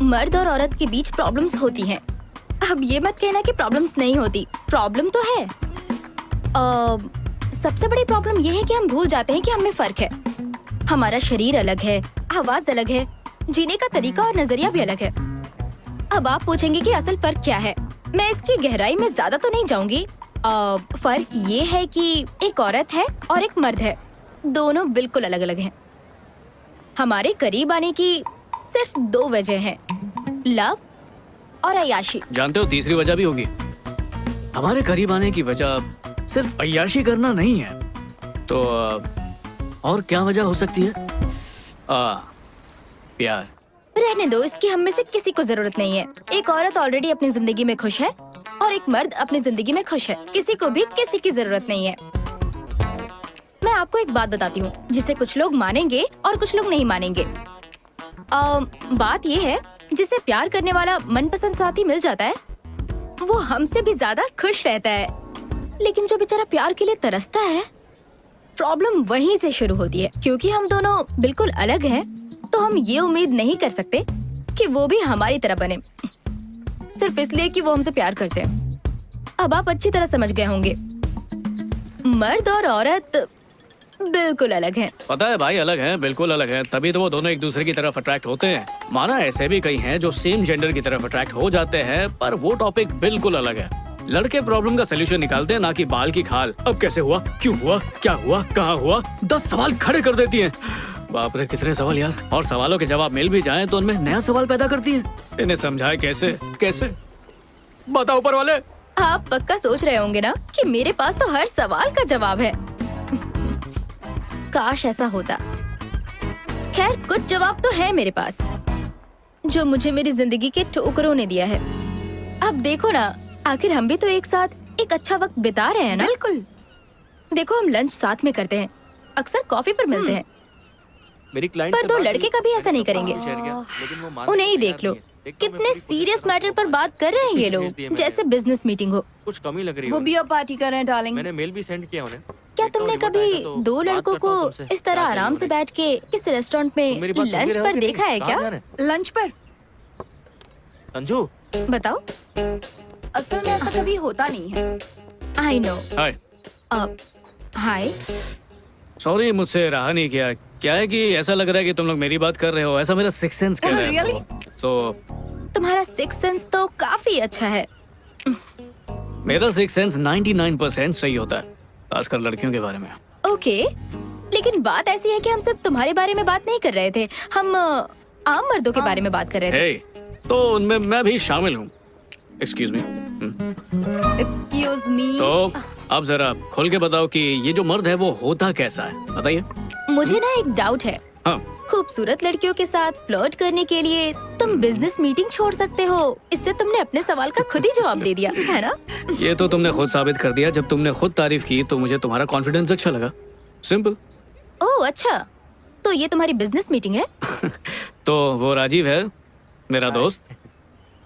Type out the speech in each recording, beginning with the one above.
मर्द और औरत के बीच प्रॉब्लम्स होती हैं। अब ये मत कहना कि प्रॉब्लम्स नहीं होती, प्रॉब्लम तो है। सबसे बड़ी प्रॉब्लम ये है कि हम भूल जाते हैं कि हम में फर्क है। हमारा शरीर अलग है, आवाज अलग है, जीने का तरीका और नजरिया भी अलग है। अब आप पूछेंगे कि असल फर्क क्या है। मैं इसकी गहराई में ज्यादा तो नहीं जाऊंगी। फर्क ये है कि एक औरत है और एक मर्द है, दोनों बिल्कुल अलग अलग हैं। हमारे करीब आने की सिर्फ 2 वजह हैं, लव और अय्याशी। जानते हो तीसरी वजह भी होगी। हमारे करीब आने की वजह सिर्फ अय्याशी करना नहीं है, तो और क्या वजह हो सकती है? प्यार। रहने दो, इसकी हम में से किसी को जरूरत नहीं है। एक औरत ऑलरेडी अपनी जिंदगी में खुश है और एक मर्द अपनी जिंदगी में खुश है। किसी को भी किसी की जरूरत नहीं है। मैं आपको एक बात बताती हूँ जिसे कुछ लोग मानेंगे और कुछ लोग नहीं मानेंगे। बात ये है, जिसे प्यार करने वाला मनपसंद साथी मिल जाता है वो हमसे भी ज्यादा खुश रहता है, लेकिन जो बेचारा प्यार के लिए तरसता है, प्रॉब्लम वहीं से शुरू होती है। क्योंकि हम दोनों बिल्कुल अलग हैं, तो हम ये उम्मीद नहीं कर सकते कि वो भी हमारी तरह बने सिर्फ इसलिए कि वो हमसे प्यार करते हैं। अब आप अच्छी तरह समझ गए होंगे, मर्द और औरत बिल्कुल अलग हैं। पता है भाई, अलग हैं, बिल्कुल अलग हैं, तभी तो वो दोनों एक दूसरे की तरफ अट्रैक्ट होते हैं। माना ऐसे भी कई हैं जो सेम जेंडर की तरफ अट्रैक्ट हो जाते हैं, पर वो टॉपिक बिल्कुल अलग है। लड़के प्रॉब्लम का सोल्यूशन निकालते हैं, ना कि बाल की खाल। अब कैसे हुआ, क्यों हुआ, क्या हुआ, कहाँ हुआ, 10 सवाल खड़े कर देती हैं। बाप रे कितने सवाल यार। और सवालों के जवाब मिल भी जाएं तो उनमें नया सवाल पैदा करती हैं। इन्हें समझाए कैसे? कैसे बताओ ऊपर वाले। आप पक्का सोच रहे होंगे ना कि मेरे पास तो हर सवाल का जवाब है। काश ऐसा होता। खैर, कुछ जवाब तो है मेरे पास जो मुझे मेरी जिंदगी के ठोकरों ने दिया है। अब देखो ना, आखिर हम भी तो एक साथ एक अच्छा वक्त बिता रहे हैं ना। बिल्कुल। देखो, हम लंच साथ में करते हैं, अक्सर कॉफी पर मिलते हैं, मेरी क्लाइंट पर 2 लड़के कभी ऐसा नहीं करेंगे। उन्हें ही देख लो, कितने सीरियस मैटर पर बात कर रहे हैं ये लोग, जैसे बिजनेस मीटिंग हो। कुछ कमी लग रही वो है। बियर पार्टी कर रहे हैं डार्लिंग। मैंने मेल भी सेंड किया उन्हें। क्या तुमने कभी 2 लड़कों को इस तरह आराम से बैठ के किसी रेस्टोरेंट में लंच पर देखा है क्या? लंच पर? संजू, बताओ। असल में ऐसा कभी होता नहीं है। I know. Hi. Hi. Sorry, मुझसे रहा नहीं किया। क्या है कि ऐसा लग रहा है कि तुम लोग मेरी बात कर रहे हो, ऐसा मेरा सिक्स सेंस कह रहा है। Really? तो तुम्हारा सिक्स सेंस तो काफी अच्छा है। मेरा सिक्स सेंस 99% सही होता है, खासकर लड़कियों के बारे में। ओके, लेकिन बात ऐसी है कि हम सिर्फ तुम्हारे बारे में बात नहीं कर रहे थे, हम आम मर्दों के बारे में बात कर रहे थे। हे, तो उनमें मैं भी शामिल हूँ। Excuse me. Excuse me. तो अब जरा खोल के बताओ कि ये जो मर्द है वो होता कैसा है, बताइए। मुझे ना एक डाउट है। हाँ। खूबसूरत लड़कियों के साथ फ्लर्ट करने के लिए तुम बिजनेस मीटिंग छोड़ सकते हो। इससे तुमने अपने सवाल का खुद ही जवाब दे दिया, है ना? ये तो तुमने खुद साबित कर दिया। जब तुमने खुद तारीफ की तो मुझे तुम्हारा कॉन्फिडेंस अच्छा लगा। सिंपल। ओह अच्छा, तो ये तुम्हारी बिजनेस मीटिंग है? तो वो राजीव है, मेरा दोस्त,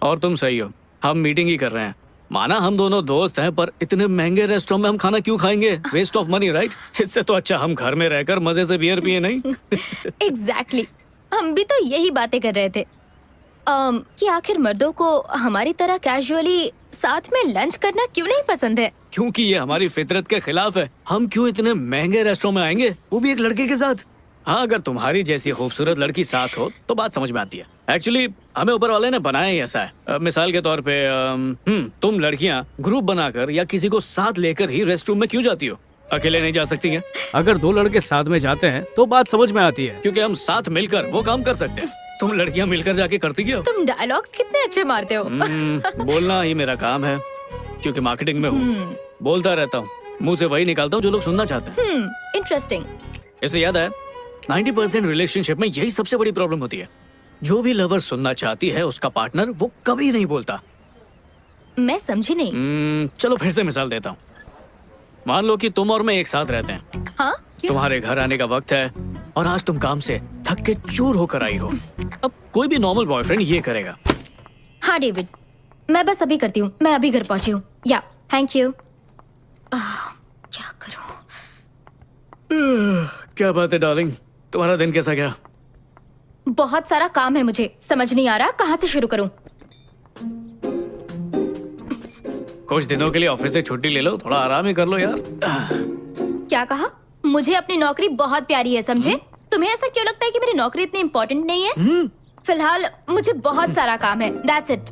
और तुम सही हो, हम मीटिंग ही कर रहे हैं। माना हम दोनों दोस्त हैं, पर इतने महंगे रेस्टोरेंट में हम खाना क्यों खाएंगे? Waste of money, right? इससे तो अच्छा हम घर में रहकर मजे से बियर पिए, नहीं? एग्जैक्टली। हम भी तो यही बातें कर रहे थे कि आखिर मर्दों को हमारी तरह कैजुअली साथ में लंच करना क्यों नहीं पसंद है? क्योंकि ये हमारी फितरत के खिलाफ है। हम क्यों इतने महंगे रेस्टोरेंट में आएंगे, वो भी एक लड़के के साथ? हाँ, अगर तुम्हारी जैसी खूबसूरत लड़की साथ हो तो बात समझ में आती है। एक्चुअली हमें ऊपर वाले ने बनाया ही ऐसा है। मिसाल के तौर पे तुम लड़कियां ग्रुप बनाकर या किसी को साथ लेकर ही रेस्ट रूम में क्यों जाती हो? अकेले नहीं जा सकती हैं? अगर 2 लड़के साथ में जाते हैं तो बात समझ में आती है, क्योंकि हम साथ मिलकर वो काम कर सकते हैं। तुम लड़कियां मिलकर जाके करती क्या हो? तुम डायलॉग्स कितने अच्छे मारते हो। बोलना ही मेरा काम है, क्योंकि मार्केटिंग में हूँ। बोलता रहता हूँ, मुंह से वही निकालता हूँ जो लोग सुनना चाहते हैं। इंटरेस्टिंग। इससे याद है, 90% रिलेशनशिप में यही सबसे बड़ी प्रॉब्लम होती है। जो भी लवर सुनना चाहती है उसका पार्टनर वो कभी नहीं बोलता। मैं समझी नहीं। चलो फिर से मिसाल देता हूँ। मान लो कि तुम और मैं एक साथ रहते हैं। हाँ? क्यों? तुम्हारे घर आने का वक्त है और आज तुम काम से थक के चूर होकर आई हो। अब कोई भी नॉर्मल बॉयफ्रेंड ये करेगा। हाँ डेविड, मैं बस अभी करती हूँ, मैं अभी घर पहुंची हूँ। या थैंक यू। क्या करूँ? क्या बात है डार्लिंग, तुम्हारा दिन कैसा गया? बहुत सारा काम है मुझे, समझ नहीं आ रहा कहाँ से शुरू करूँ। कुछ दिनों के लिए ऑफिस से छुट्टी ले लो, थोड़ा आराम ही कर लो यार। क्या कहा? मुझे अपनी नौकरी बहुत प्यारी है, समझे? तुम्हें ऐसा क्यों लगता है कि मेरी नौकरी इतनी इम्पोर्टेंट नहीं है? फिलहाल मुझे बहुत सारा काम है, दैट्स इट।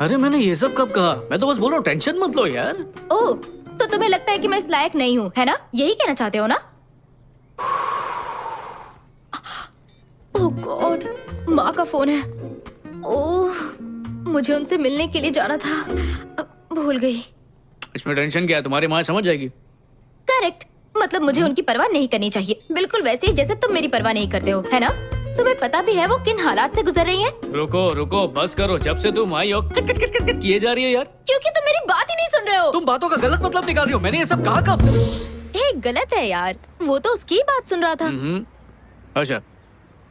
अरे मैंने ये सब कब कहा? मैं तो बस बोल रहा हूँ टेंशन मत लो यार। ओह, तो तुम्हें लगता है कि मैं इस लायक नहीं हूँ, है ना? यही कहना चाहते हो ना? ओह गॉड, माँ का फोन है। ओह, मुझे उनसे मिलने के लिए जाना था, भूल गई। इसमें टेंशन क्या है, तुम्हारी माँ समझ जाएगी। करेक्ट, मतलब मुझे उनकी परवाह नहीं करनी चाहिए, बिल्कुल वैसे ही जैसे तुम मेरी परवाह नहीं करते हो, है ना? तुम्हें पता भी है वो किन हालात से गुजर रही हैं? रुको रुको, बस करो। जब से तुम आई हो cut cut cut cut cut किए जा रही है यार। क्योंकि तुम मेरी बात ही नहीं सुन रहे हो। तुम बातों का गलत मतलब निकाल रही हो। मैंने ये सब कहा कब? गलत है यार, वो तो उसकी ही बात सुन रहा था। अच्छा,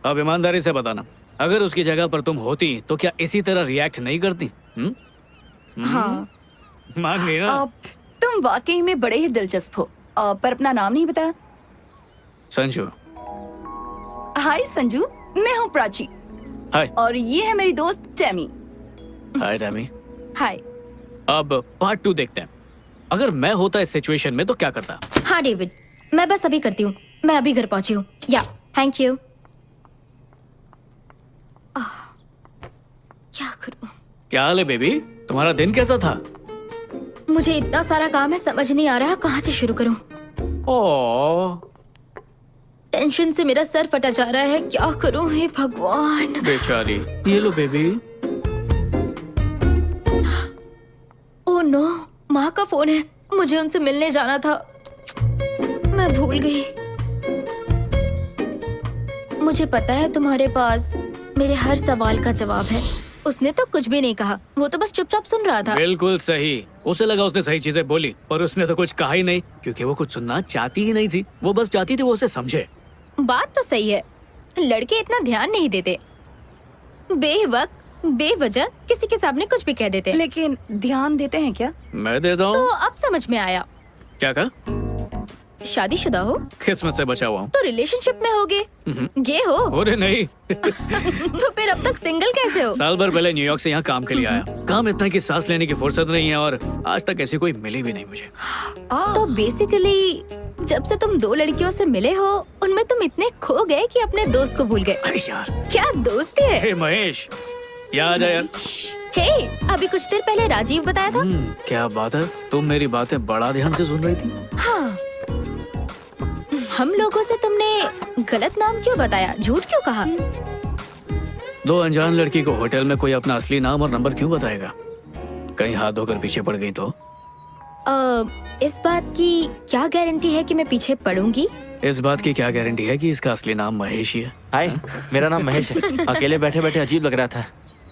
अब ईमानदारी से बताना, अगर उसकी जगह पर तुम होती तो क्या इसी तरह रिएक्ट नहीं करती? हाँ, मान गई ना? तुम वाकई में बड़े ही दिलचस्प हो। पर अपना नाम नहीं बताया। संजू। हाय संजू, मैं हूँ प्राची हाय। और ये है मेरी दोस्त टेमी। हाय टैमी। हाय। अब पार्ट 2 देखते हैं। अगर मैं होता इस सिचुएशन में तो क्या करता? हाँ डेविड, मैं बस अभी करती हूँ, मैं अभी घर पहुंची हूँ। या थैंक यू। क्या करूँ? क्या हाल है बेबी? तुम्हारा दिन कैसा था? मुझे इतना सारा काम है, समझ नहीं आ रहा कहाँ से शुरू करूँ। ओह टेंशन से मेरा सर फटा जा रहा है, क्या करूँ हे भगवान। बेचारी। ये लो बेबी। ओह नो, माँ का फोन है, मुझे उनसे मिलने जाना था, मैं भूल गई। मुझे पता है तुम्हारे पास मेरे हर सवाल का जवाब है। उसने तो कुछ भी नहीं कहा, वो तो बस चुपचाप सुन रहा था। बिल्कुल सही। उसे लगा उसने सही चीजें बोली, पर उसने तो कुछ कहा ही नहीं, क्योंकि वो कुछ सुनना चाहती ही नहीं थी। वो बस चाहती थी वो उसे समझे। बात तो सही है, लड़के इतना ध्यान नहीं देते, बेवक्त बेवजह किसी के सामने कुछ भी कह देते। लेकिन ध्यान देते हैं क्या? मैं देता तो हूँ। अब समझ में आया। क्या कहा? शादीशुदा हो किस्मत से बचा हुआ हूँ। तो रिलेशनशिप में होगे, गे हो अरे नहीं। तो फिर अब तक सिंगल कैसे हो? साल भर पहले न्यूयॉर्क से यहाँ काम के लिए आया। काम इतना कि सांस लेने की फुर्सत नहीं है, और आज तक ऐसी कोई मिली भी नहीं मुझे। तो बेसिकली जब से तुम दो लड़कियों से मिले हो, उनमें तुम इतने खो गए कि अपने दोस्त को भूल गए। अरे यार। क्या दोस्ती है। हे महेश, यहाँ आ जा यार। हे, अभी कुछ देर पहले राजीव बताया था। क्या बात है, तुम मेरी बातें बड़ा ध्यान से सुन रही थी। हाँ, हम लोगों से तुमने गलत नाम क्यों बताया, झूठ क्यों कहा? दो अनजान लड़की को होटल में कोई अपना असली नाम और नंबर क्यों बताएगा? कहीं हाथ धोकर पीछे पड़ गई तो? इस बात की क्या गारंटी है कि मैं पीछे पड़ूंगी? इस बात की क्या गारंटी है कि इसका असली नाम महेश ही है? हाय, मेरा नाम महेश है। अकेले बैठे बैठे अजीब लग रहा था।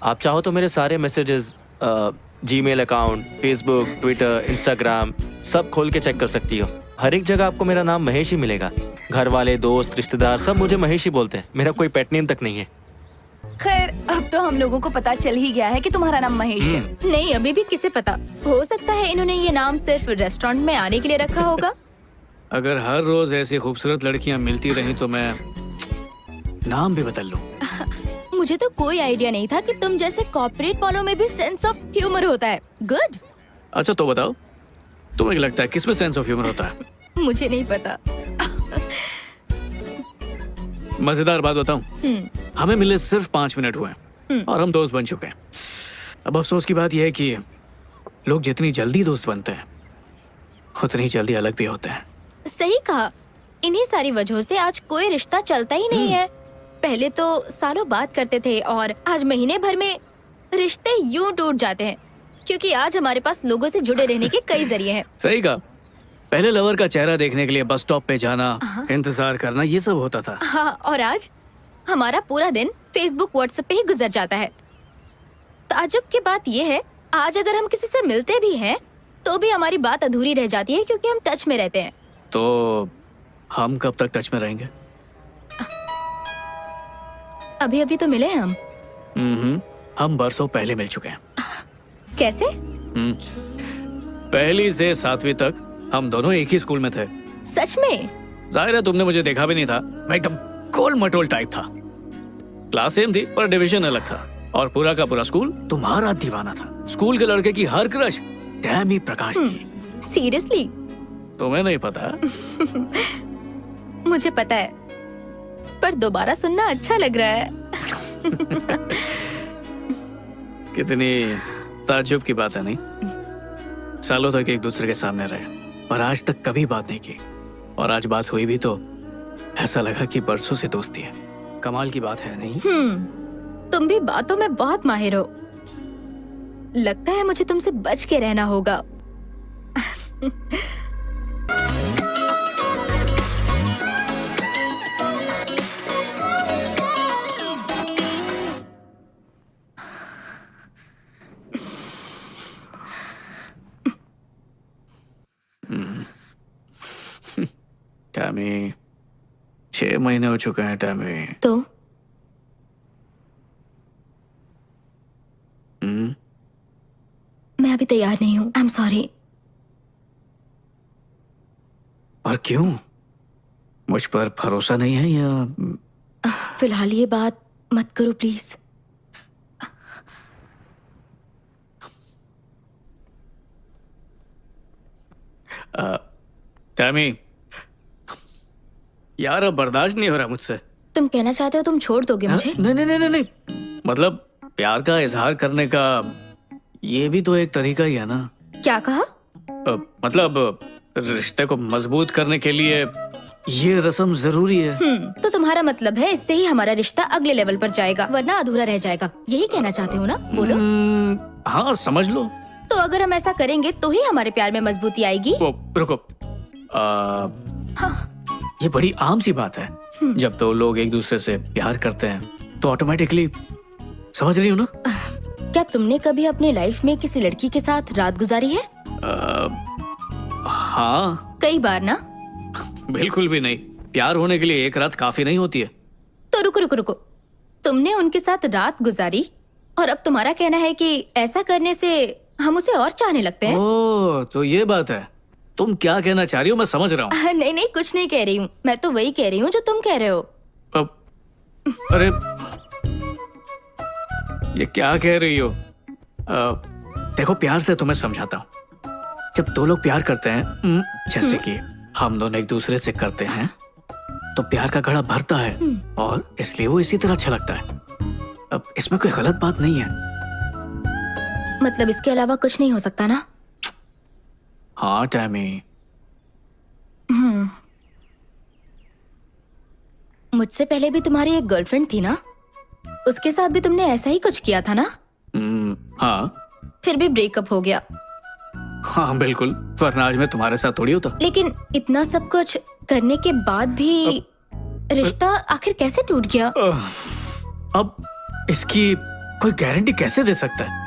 आप चाहो तो मेरे सारे messages, Gmail account, Facebook, Twitter, Instagram सब खोल के चेक कर सकती हो। हर एक जगह आपको मेरा नाम महेश ही मिलेगा। घर वाले, दोस्त, रिश्तेदार सब मुझे महेश ही बोलते हैं। मेरा कोई पेट नेम तक नहीं है। खैर, अब तो हम लोगों को पता चल ही गया है कि तुम्हारा नाम महेश है। नहीं, अभी भी किसे पता, हो सकता है इन्होंने ये नाम सिर्फ रेस्टोरेंट में आने के लिए रखा होगा। अगर हर रोज ऐसी खूबसूरत लड़कियां मिलती रहीं तो मैं नाम भी बदल लूं। मुझे तो कोई आइडिया नहीं था कि तुम जैसे कॉर्पोरेट वालों में भी सेंस ऑफ ह्यूमर होता है। गुड। अच्छा तो बताओ, तुम्हें लगता है किसमें सेंस ऑफ ह्यूमर होता है? मुझे नहीं पता। मजेदार बात बताऊं, हमें मिले सिर्फ 5 मिनट हुए और हम दोस्त बन चुके हैं। अब अफसोस की बात यह है कि लोग जितनी जल्दी दोस्त बनते हैं उतनी जल्दी अलग भी होते हैं। सही कहा, इन्हीं सारी वजहों से आज कोई रिश्ता चलता ही नहीं है। पहले तो सालों बात करते थे और आज महीने भर में रिश्ते यूं टूट जाते हैं, क्योंकि आज हमारे पास लोगों से जुड़े रहने के कई जरिए हैं। सही कहा। पहले लवर का चेहरा देखने के लिए बस स्टॉप पे जाना, इंतजार करना, ये सब होता था। हाँ, और आज हमारा पूरा दिन फेसबुक, व्हाट्सएप पे ही गुजर जाता है। ताज्जुब की बात ये है, आज अगर हम किसी से मिलते भी हैं तो भी हमारी बात अधूरी रह जाती है, क्योंकि हम टच में रहते हैं। तो हम कब तक टच में रहेंगे? अभी अभी तो मिले हैं हम बरसों पहले मिल चुके हैं। कैसे? पहली से 7वीं तक हम दोनों एक ही स्कूल में थे। सच में? जाहिर है तुमने मुझे देखा भी नहीं था, मैं एकदम गोल मटोल टाइप था। क्लास सेम थी पर डिवीजन अलग था, और पूरा का पूरा स्कूल तुम्हारा दीवाना था। स्कूल के लड़के की हर क्रश टैमी प्रकाश थी। सीरियसली? तुम्हें नहीं पता? मुझे पता है, पर दोबारा सुनना अच्छा लग रहा है। कितनी ताज्जुब की बात है नहीं? सालों तक एक दूसरे के सामने रहे पर आज तक कभी बात नहीं की, और आज बात हुई भी तो ऐसा लगा कि बरसों से दोस्ती है। कमाल की बात है नहीं? तुम भी बातों में बहुत माहिर हो। लगता है मुझे तुमसे बच के रहना होगा। टैमी, 6 महीने हो चुके हैं टैमी। तो हम्म, मैं अभी तैयार नहीं हूँ। I am sorry. और क्यों? मुझ पर भरोसा नहीं है या? फिलहाल ये बात मत करो प्लीज। टैमी, यार अब बर्दाश्त नहीं हो रहा मुझसे। तुम कहना चाहते हो तुम छोड़ दोगे मुझे? नहीं नहीं नहीं नहीं नहीं, मतलब प्यार का इजहार करने का ये भी तो एक तरीका ही है ना। क्या कहा? मतलब रिश्ते को मजबूत करने के लिए ये रस्म जरूरी है। तो तुम्हारा मतलब है इससे ही हमारा रिश्ता अगले लेवल पर जाएगा, वरना अधूरा रह जाएगा। यही कहना चाहते हो ना? बोलो। हाँ समझ लो। तो अगर हम ऐसा करेंगे तो ही हमारे प्यार में मजबूती आएगी। वो रुको, हाँ। ये बड़ी आम सी बात है। जब दो लोग एक दूसरे से प्यार करते हैं तो ऑटोमेटिकली, समझ रही हो ना? क्या तुमने कभी अपनी लाइफ में किसी लड़की के साथ रात गुजारी है? हाँ। कई बार ना? बिल्कुल भी नहीं। प्यार होने के लिए एक रात काफी नहीं होती है। तो रुको रुको रुको, तुमने उनके साथ रात गुजारी और अब तुम्हारा कहना है कि ऐसा करने से हम उसे और चाहने लगते हैं? ओह, तो ये बात है। तुम क्या कहना चाह रही हो मैं समझ रहा हूँ। नहीं नहीं, कुछ नहीं कह रही हूँ। मैं तो वही कह रही हूँ जो तुम कह रहे हो। अरे ये क्या कह रही हो? देखो, प्यार से तुम्हें समझाता हूँ। जब दो लोग प्यार करते हैं, जैसे कि हम दोनों एक दूसरे से करते हैं, तो प्यार का घड़ा भरता है और इसलिए वो इसी तरह छलकता है। अब इसमें कोई गलत बात नहीं है। मतलब इसके अलावा कुछ नहीं हो सकता ना? हाँ टैमी। मुझसे पहले भी तुम्हारी एक गर्लफ्रेंड थी ना? उसके साथ भी तुमने ऐसा ही कुछ किया था ना? हाँ। फिर भी ब्रेकअप हो गया। हाँ बिल्कुल, वरना आज मैं तुम्हारे साथ थोड़ी होता। लेकिन इतना सब कुछ करने के बाद भी रिश्ता आखिर कैसे टूट गया? अब इसकी कोई गारंटी कैसे दे सकता है?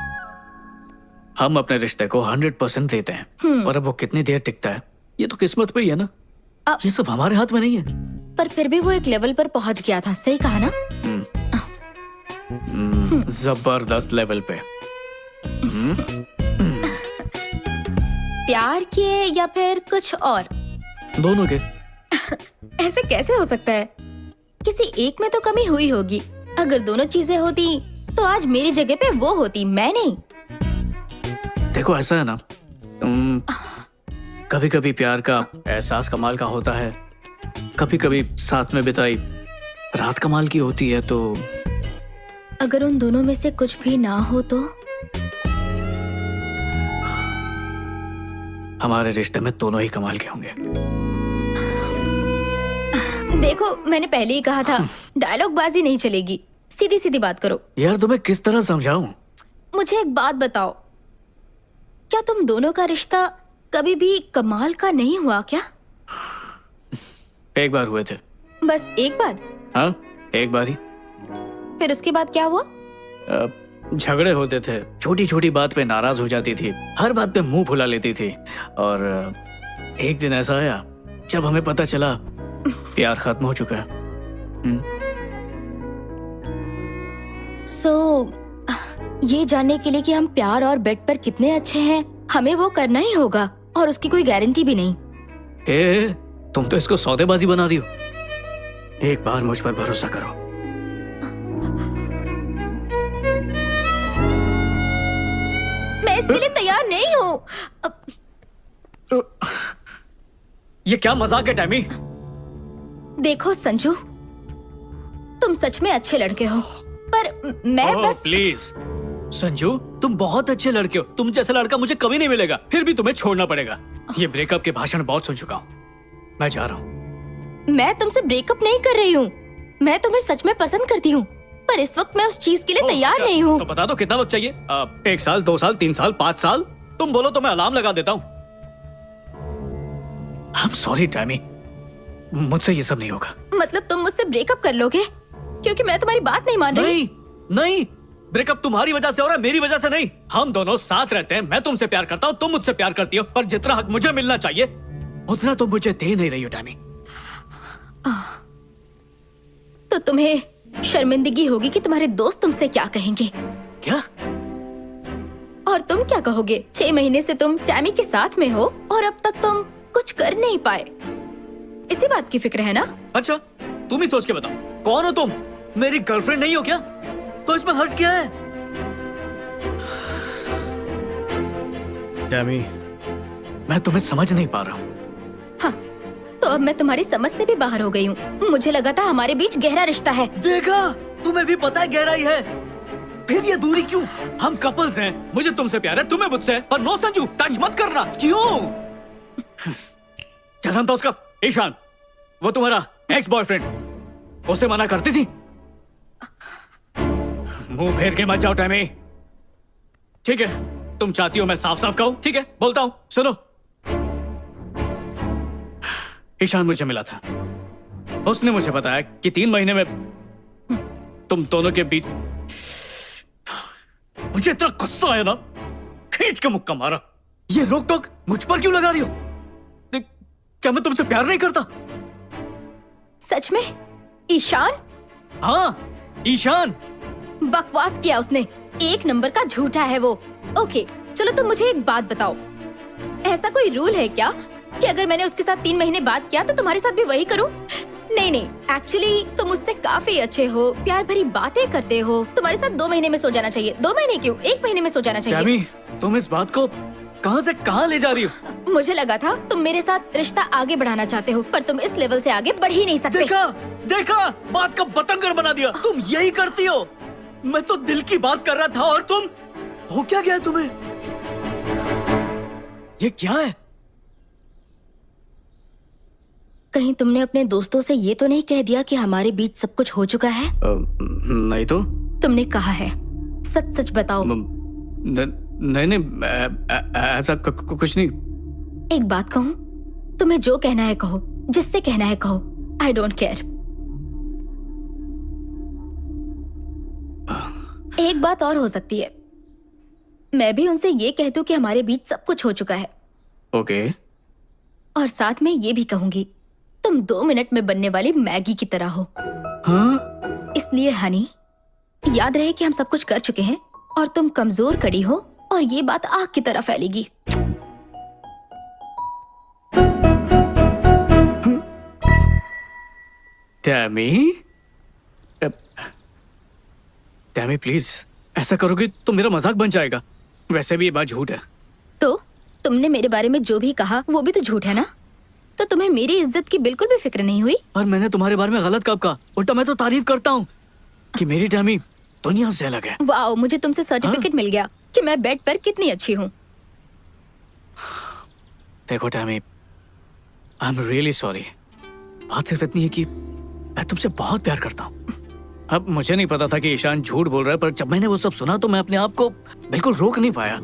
हम अपने रिश्ते को 100% देते हैं, पर अब वो कितनी देर टिकता है ये तो किस्मत पे ही है ना। ये सब हमारे हाथ में नहीं है। पर फिर भी वो एक लेवल पर पहुंच गया था, सही कहा ना? जबरदस्त लेवल पे। प्यार के या फिर कुछ और? दोनों के। ऐसे कैसे हो सकता है? किसी एक में तो कमी हुई होगी। अगर दोनों चीजें होती तो आज मेरी जगह पे वो होती, मैं नहीं। देखो ऐसा है ना, कभी कभी प्यार का एहसास कमाल का होता है, कभी कभी साथ में बिताई रात कमाल की होती है। तो अगर उन दोनों में से कुछ भी ना हो तो? हमारे रिश्ते में दोनों ही कमाल के होंगे। देखो, मैंने पहले ही कहा था, डायलॉग बाजी नहीं चलेगी। सीधी सीधी बात करो। यार तुम्हें किस तरह समझाऊं? मुझे एक बात बताओ, क्या तुम दोनों का रिश्ता कभी भी कमाल का नहीं हुआ क्या? एक बार हुए थे। बस एक बार? हाँ, एक बार ही। फिर उसके बाद क्या हुआ? झगड़े होते थे, छोटी छोटी बात पे नाराज हो जाती थी, हर बात पे मुंह फुला लेती थी। और एक दिन ऐसा आया जब हमें पता चला प्यार खत्म हो चुका है। ये जानने के लिए कि हम प्यार और बेड पर कितने अच्छे हैं, हमें वो करना ही होगा, और उसकी कोई गारंटी भी नहीं। तुम तो इसको सौदेबाजी बना रही हो। एक बार मुझ पर भरोसा करो। इसके लिए तैयार नहीं हूँ। ये क्या मजाक है टैमी? देखो संजू, तुम सच में अच्छे लड़के हो, पर मैं बस प्लीज संजू, तुम बहुत अच्छे लड़के हो। तुम जैसा लड़का मुझे कभी नहीं मिलेगा, फिर भी तुम्हें छोड़ना पड़ेगा। ये ब्रेकअप के भाषण बहुत सुन चुका हूँ, मैं जा रहा हूँ। मैं तुमसे ब्रेकअप नहीं कर रही हूँ, मैं तुम्हें सच में पसंद करती हूँ, पर इस वक्त मैं उस चीज के लिए तैयार नहीं हूँ। तो बता दो कितना वक्त चाहिए? 1 साल, 2 साल, 3 साल, 5 साल? तुम बोलो तो मैं अलार्म लगा देता हूँ। I'm sorry टैमी, मुझसे ये सब नहीं होगा। मतलब तुम मुझसे ब्रेकअप कर लोगे क्योंकि मैं तुम्हारी बात नहीं मान रही? नहीं, ब्रेकअप तुम्हारी वजह से हो रहा है, मेरी वजह से नहीं। हम दोनों साथ रहते हैं, मैं तुमसे प्यार करता हूँ, तुम मुझसे प्यार करती हो, पर जितना हक मुझे मिलना चाहिए उतना तुम मुझे दे नहीं रही हो टैमी। तो तुम्हें शर्मिंदगी होगी कि तुम्हारे दोस्त तुमसे क्या कहेंगे। क्या? और तुम क्या कहोगे? 6 महीने से तुम टैमी के साथ में हो और अब तक तुम कुछ कर नहीं पाए। इसी बात की फिक्र है ना? अच्छा, तुम ही सोच के बताओ, कौन हो तुम? मेरी गर्लफ्रेंड नहीं हो क्या? तो इसमें हर्ज क्या है? टैमी, मैं तुम्हें समझ नहीं पा रहा हूँ। हाँ, तो अब मैं तुम्हारी समझ से भी बाहर हो गई हूँ। मुझे लगा था हमारे बीच गहरा रिश्ता है। देखा, तुम्हें भी पता है गहराई है, फिर ये दूरी क्यों? हम कपल्स हैं, मुझे तुमसे प्यार है, तुम्हें मुझसे है, पर नो संजू, टच मत करना। क्यों? क्या नाम था उसका? ईशान, वो तुम्हारा एक्स बॉयफ्रेंड, उसे मना करती थी? मुंह फेर के मत जाओ टैमी। ठीक है, तुम चाहती हो मैं साफ साफ कहूं? ठीक है, बोलता हूं, सुनो। ईशान मुझे मिला था, उसने मुझे बताया कि 3 महीने में तुम दोनों के बीच। मुझे इतना गुस्सा आया ना, खींच के मुक्का मारा। ये रोक टोक मुझ पर क्यों लगा रही हो? क्या मैं तुमसे प्यार नहीं करता? सच में? ईशान? हाँ, ईशान। बकवास किया उसने, 1 नंबर का झूठा है वो। ओके, चलो तुम मुझे एक बात बताओ, ऐसा कोई रूल है क्या कि अगर मैंने उसके साथ 3 महीने बात किया तो तुम्हारे साथ भी वही करूं? नहीं, एक्चुअली तुम मुझसे काफी अच्छे हो, प्यार भरी बातें करते हो, तुम्हारे साथ 2 महीने में सो जाना चाहिए। 2 महीने क्यों, 1 महीने में सो जाना चाहिए। टैमी, तुम इस बात को कहां से कहां ले जा रही हो? मुझे लगा था तुम मेरे साथ रिश्ता आगे बढ़ाना चाहते हो, पर तुम इस लेवल से आगे बढ़ ही नहीं सकते। देखा, बात का बतंगड़ बना दिया। तुम यही करती हो। मैं तो दिल की बात कर रहा था और तुम, हो क्या गया है तुम्हें? ये क्या है? कहीं तुमने अपने दोस्तों से ये तो नहीं कह दिया कि हमारे बीच सब कुछ हो चुका है? नहीं तो। तुमने कहा है, सच सच बताओ। नहीं, ऐसा कुछ नहीं। एक बात कहूँ, तुम्हें जो कहना है कहो, जिससे कहना है कहो, आई डोंट केयर। एक बात और हो सकती है, मैं भी उनसे ये कह दूं कि हमारे बीच सब कुछ हो चुका है। ओके। और साथ में ये भी कहूंगी, तुम 2 मिनट में बनने वाली मैगी की तरह हो। हाँ? इसलिए हनी, याद रहे कि हम सब कुछ कर चुके हैं और तुम कमजोर कड़ी हो और ये बात आग की तरह फैलेगी। टैमी, टैमी प्लीज, ऐसा करोगे तो मेरा मजाक बन जाएगा। वैसे भी ये बात झूठ है। तो तुमने मेरे बारे में जो भी कहा वो भी तो झूठ है ना? तो तुम्हें मेरी इज्जत की बिल्कुल भी फिक्र नहीं हुई? और मैंने तुम्हारे बारे में गलत कब कहा? उल्टा मैं तो तारीफ करता हूँ कि मेरी टैमी दुनिया से अलग है। वाओ, मुझे तुमसे सर्टिफिकेट मिल गया कि मैं बेड पर कितनी अच्छी हूँ। देखो Tammy, I am really sorry. बात सिर्फ इतनी है कि मैं तुमसे बहुत प्यार करता हूँ। अब मुझे नहीं पता था कि ईशान झूठ बोल रहा है, पर जब मैंने वो सब सुना तो मैं अपने आप को बिल्कुल रोक नहीं पाया।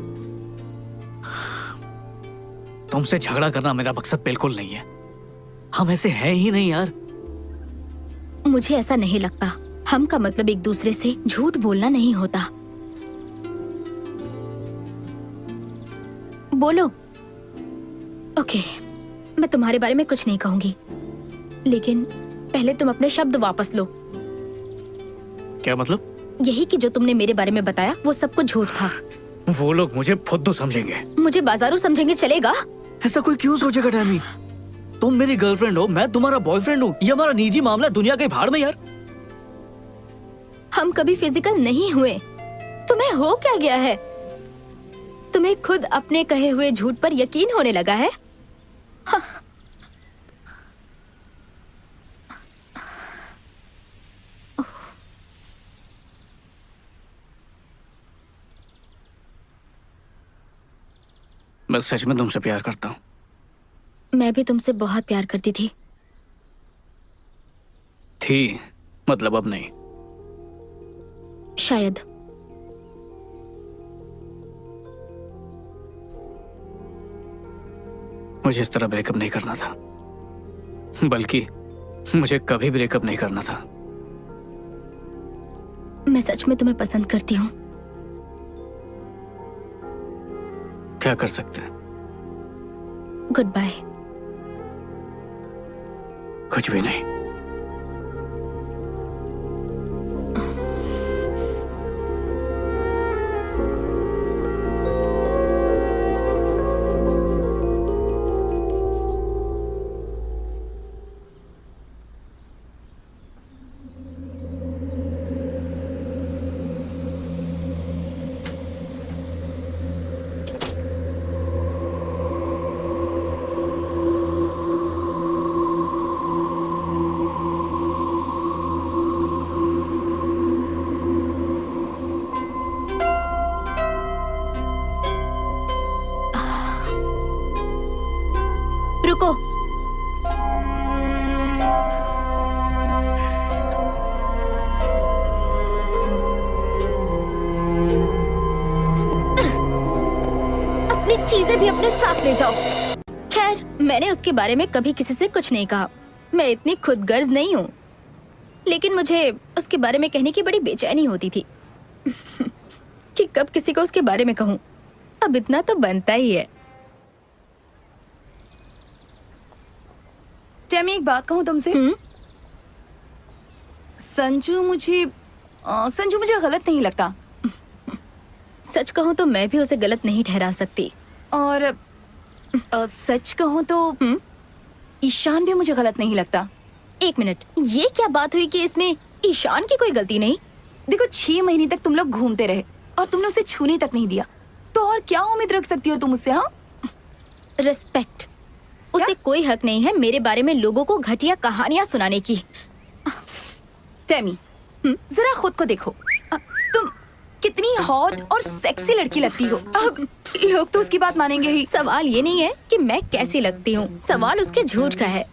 तुमसे झगड़ा करना मेरा मकसद बिल्कुल नहीं है। हम ऐसे हैं ही नहीं यार। मुझे ऐसा नहीं लगता। हम का मतलब एक दूसरे से झूठ बोलना नहीं होता। बोलो। ओके, मैं तुम्हारे बारे में कुछ नहीं कहूंगी, लेकिन पहले तुम अपने शब्द वापस लो। क्या मतलब? यही कि जो तुमने मेरे बारे में बताया वो सब कुछ झूठ था। वो लोग मुझे फुद्दू समझेंगे। मुझे बाजारू समझेंगे चलेगा? ऐसा कोई क्यों सोचेगा टैमी? तुम मेरी गर्लफ्रेंड हो, मैं तुम्हारा बॉयफ्रेंड हूँ। ये हमारा निजी मामला है, दुनिया के भाड़ में यार। हम कभी फिजिकल नहीं हुए। तुम्हें हो क्या गया है? तुम्हें खुद अपने कहे हुए झूठ पर यकीन होने लगा है? मैं सच में तुमसे प्यार करता हूँ। मैं भी तुमसे बहुत प्यार करती थी। मतलब अब नहीं। शायद। मुझे इस तरह ब्रेकअप नहीं करना था, बल्कि मुझे कभी ब्रेकअप नहीं करना था। मैं सच में तुम्हें पसंद करती हूँ। क्या कर सकते हैं? Good bye. कुछ भी नहीं। रुको। अपनी चीजें भी अपने साथ ले जाओ। खैर, मैंने उसके बारे में कभी किसी से कुछ नहीं कहा। मैं इतनी खुदगर्ज नहीं हूँ, लेकिन मुझे उसके बारे में कहने की बड़ी बेचैनी होती थी कि कब किसी को उसके बारे में कहूँ। अब इतना तो बनता ही है। टेमी, एक बात कहूँ तुमसे। संजू मुझे गलत नहीं लगता। सच कहूँ तो मैं भी उसे गलत नहीं ठहरा सकती। और सच कहूँ तो ईशान भी मुझे गलत नहीं लगता। एक मिनट, ये क्या बात हुई कि इसमें ईशान की कोई गलती नहीं? देखो, 6 महीने तक तुम लोग घूमते रहे और तुमने उसे छूने तक नहीं दिया, तो और क्या उम्मीद रख सकती हो तुम उससे? हाँ, रिस्पेक्ट। उसे कोई हक नहीं है मेरे बारे में लोगों को घटिया कहानियां सुनाने की। टेमी, जरा खुद को देखो। तुम कितनी हॉट और सेक्सी लड़की लगती हो। अब लोग तो उसकी बात मानेंगे ही। सवाल ये नहीं है कि मैं कैसी लगती हूँ, सवाल उसके झूठ का है।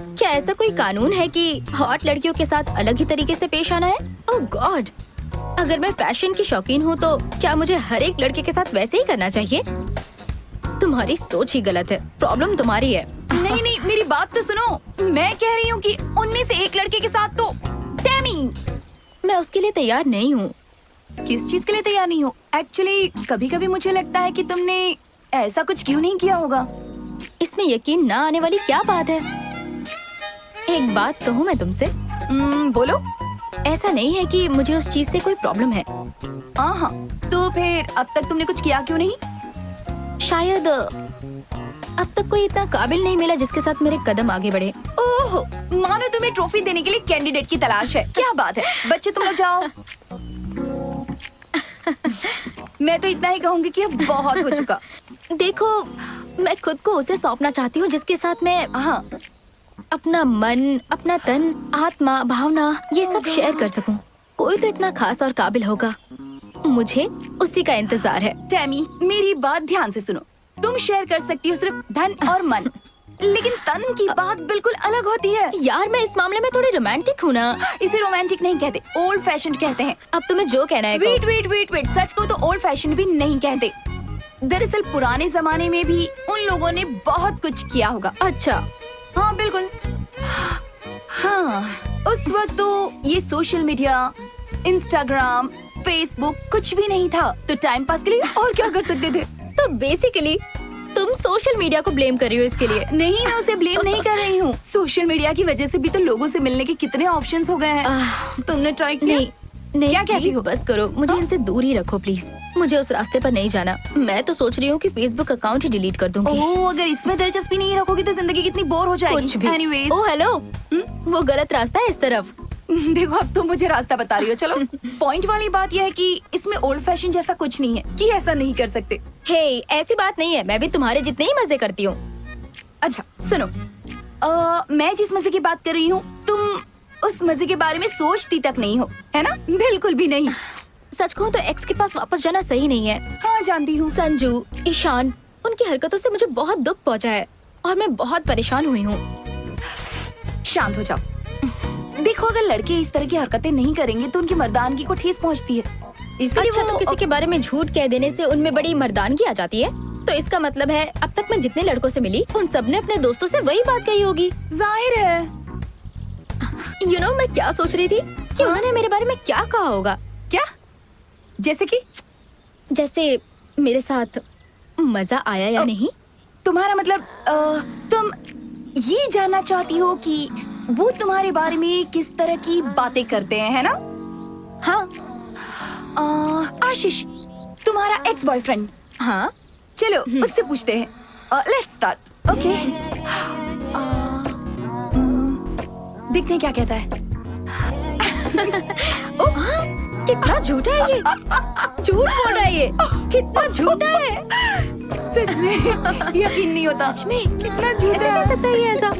क्या ऐसा कोई कानून है कि हॉट लड़कियों के साथ अलग ही तरीके से पेश आना है? ओह गॉड, अगर मैं फैशन की शौकीन हूँ तो क्या मुझे हर एक लड़के के साथ वैसे ही करना चाहिए? तुम्हारी सोच ही गलत है। प्रॉब्लम तुम्हारी है। नहीं, मेरी बात तो सुनो। मैं कह रही हूँ कि उनमें से एक लड़के के साथ तो टेमी। मैं उसके लिए तैयार नहीं हूँ। किस चीज के लिए तैयार नहीं हो? एक्चुअली कभी कभी मुझे लगता है कि तुमने ऐसा कुछ क्यों नहीं किया होगा। इसमें यकीन ना आने वाली क्या बात है? एक बात कहूँ मैं तुमसे? बोलो। ऐसा नहीं है कि मुझे उस चीज से कोई प्रॉब्लम है। हाँ, तो फिर अब तक तुमने कुछ किया क्यों नहीं? शायद अब तक कोई इतना काबिल नहीं मिला जिसके साथ मेरे कदम आगे बढ़े। ओह, मानो तुम्हें ट्रॉफी देने के लिए कैंडिडेट की तलाश है। क्या बात है बच्चे, तुम लोग जाओ। मैं तो इतना ही कहूंगी कि अब बहुत हो चुका। देखो, मैं खुद को उसे सौंपना चाहती हूँ जिसके साथ मैं अपना मन, अपना तन, आत्मा, भावना ये सब शेयर कर सकूं। कोई तो इतना खास और काबिल होगा, मुझे उसी का इंतजार है। टेमी, मेरी बात ध्यान से सुनो। तुम शेयर कर सकती हो सिर्फ धन और मन, लेकिन तन की बात बिल्कुल अलग होती है। यार, मैं इस मामले में थोड़ी रोमांटिक हूँ ना। इसे रोमांटिक नहीं कहते, ओल्ड फैशन कहते हैं। अब तुम्हें जो कहना है वेट, सच को तो ओल्ड फैशन भी नहीं कहते। दरअसल पुराने जमाने में भी उन लोगों ने बहुत कुछ किया होगा। अच्छा, हाँ बिल्कुल। हाँ, उस वक्त तो ये सोशल मीडिया, इंस्टाग्राम, फेसबुक कुछ भी नहीं था, तो टाइम पास के लिए और क्या कर सकते थे? तो बेसिकली तुम सोशल मीडिया को ब्लेम कर रही हो इसके लिए? नहीं, मैं उसे ब्लेम नहीं कर रही हूँ। सोशल मीडिया की वजह से भी तो लोगों से मिलने के कितने ऑप्शंस हो गए हैं। तुमने ट्राई किया? नहीं, क्या कहती प्लीज हो? बस करो, मुझे इनसे दूर ही रखो प्लीज। मुझे उस रास्ते पर नहीं जाना। मैं तो सोच रही हूँ कि फेसबुक अकाउंट ही डिलीट कर दूंगी। ओह, अगर इसमें दिलचस्पी नहीं रखोगी तो जिंदगी कितनी बोर हो जाएगी। कुछ भी। Anyways, ओह हेलो, वो गलत रास्ता है इस तरफ। देखो अब तुम मुझे रास्ता बता रही हो। चलो पॉइंट वाली बात यह है कि इसमें ओल्ड फैशन जैसा कुछ नहीं है कि ऐसा नहीं कर सकते। हे, ऐसी बात नहीं है, मैं भी तुम्हारे जितने ही मजे करती हूँ। अच्छा सुनो, मैं जिस मजे की बात कर रही हूँ तुम उस मजे के बारे में सोचती तक नहीं हो, है ना? बिल्कुल भी नहीं। सच कहूँ तो एक्स के पास वापस जाना सही नहीं है। हाँ जानती हूँ। संजू, ईशान, उनकी हरकतों से मुझे बहुत दुख पहुंचा है और मैं बहुत परेशान हुई हूँ। शांत हो जाओ। देखो अगर लड़के इस तरह की हरकतें नहीं करेंगे तो उनकी मर्दानगी को ठेस पहुंचती है। इसलिए अच्छा, वो तो किसी के बारे में झूठ कह देने से उनमें बड़ी मर्दानगी आ जाती है? तो इसका मतलब है अब तक मैं जितने लड़कों से मिली उन सब ने अपने दोस्तों से वही बात कही होगी। जाहिर है। मैं क्या सोच रही थी कि उन्होंने मेरे बारे में क्या कहा होगा। क्या? जैसे कि? जैसे मेरे साथ मजा आया या नहीं। तुम्हारा मतलब तुम ये जानना चाहती हो कि वो तुम्हारे बारे में किस तरह की बातें करते हैं, है ना? हाँ। आशीष, तुम्हारा एक्स बॉयफ्रेंड। हाँ। चलो उससे पूछते हैं। Let's start. ओके। देखते हैं क्या कहता है। कितना झूठा है ये। झूठ बोल रहा है ये। कितना झूठा है। सच में यकीन नहीं होता। सच में कितना झूठा कैसे है। कह सकता है ये ऐसा?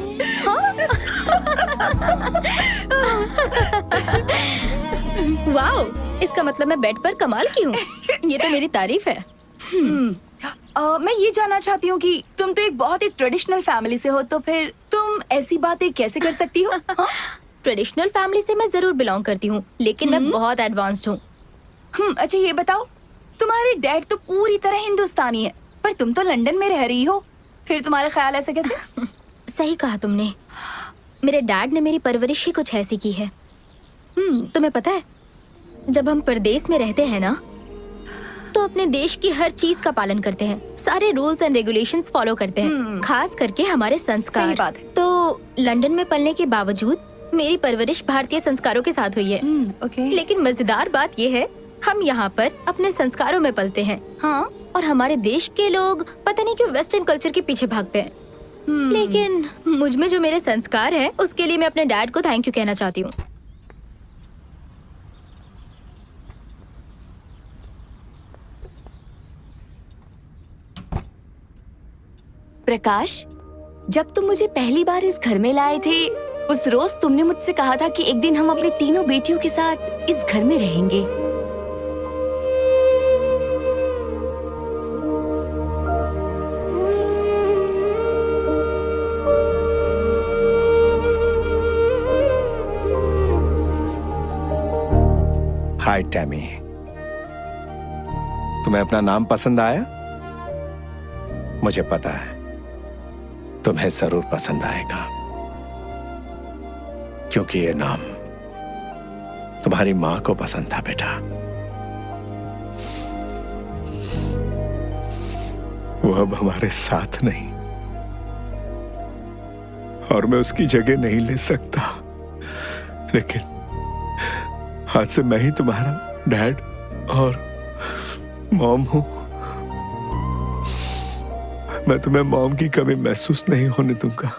वाओ, इसका मतलब मैं बेड पर कमाल की हूँ। ये तो मेरी तारीफ है। मैं ये जानना चाहती हूँ कि तुम तो एक बहुत ही ट्रेडिशनल फैमिली से हो, तो फिर तुम ऐसी बातें कैसे कर सकती हो? हाँ? ट्रेडिशनल फैमिली से मैं जरूर बिलोंग करती हूँ, लेकिन मैं बहुत एडवांस्ड हूँ। अच्छा ये बताओ, तुम्हारे डैड तो पूरी तरह हिंदुस्तानी है पर तुम तो लंदन में रह रही हो, फिर तुम्हारा ख्याल ऐसे कैसे? सही कहा तुमने। मेरे डैड ने मेरी परवरिश ही कुछ ऐसी की है। तुम्हें पता है, जब हम परदेश में रहते हैं ना, तो अपने देश की हर चीज का पालन करते हैं, सारे रूल्स एंड रेगुलेशंस फॉलो करते हैं, खास करके हमारे संस्कार। सही बात है। तो लंदन में पलने के बावजूद मेरी परवरिश भारतीय संस्कारों के साथ हुई है। ओके। लेकिन मजेदार बात ये है, हम यहाँ पर अपने संस्कारों में पलते हैं। हाँ। और हमारे देश के लोग पता नहीं क्यों वेस्टर्न कल्चर के पीछे भागते हैं। लेकिन मुझ में जो मेरे संस्कार हैं, उसके लिए मैं अपने डैड को थैंक यू कहना चाहती हूँ। प्रकाश, जब तुम मुझे पहली बार इस घर में लाए थे, उस रोज तुमने मुझसे कहा था कि एक दिन हम अपनी तीनों बेटियों के साथ इस घर में रहेंगे। हाय टैमी, तुम्हें अपना नाम पसंद आया? मुझे पता है तुम्हें जरूर पसंद आएगा, क्योंकि ये नाम तुम्हारी मां को पसंद था बेटा। वो अब हमारे साथ नहीं और मैं उसकी जगह नहीं ले सकता, लेकिन आज से मैं ही तुम्हारा डैड और मॉम हूं। मैं तुम्हें मॉम की कमी महसूस नहीं होने दूंगा।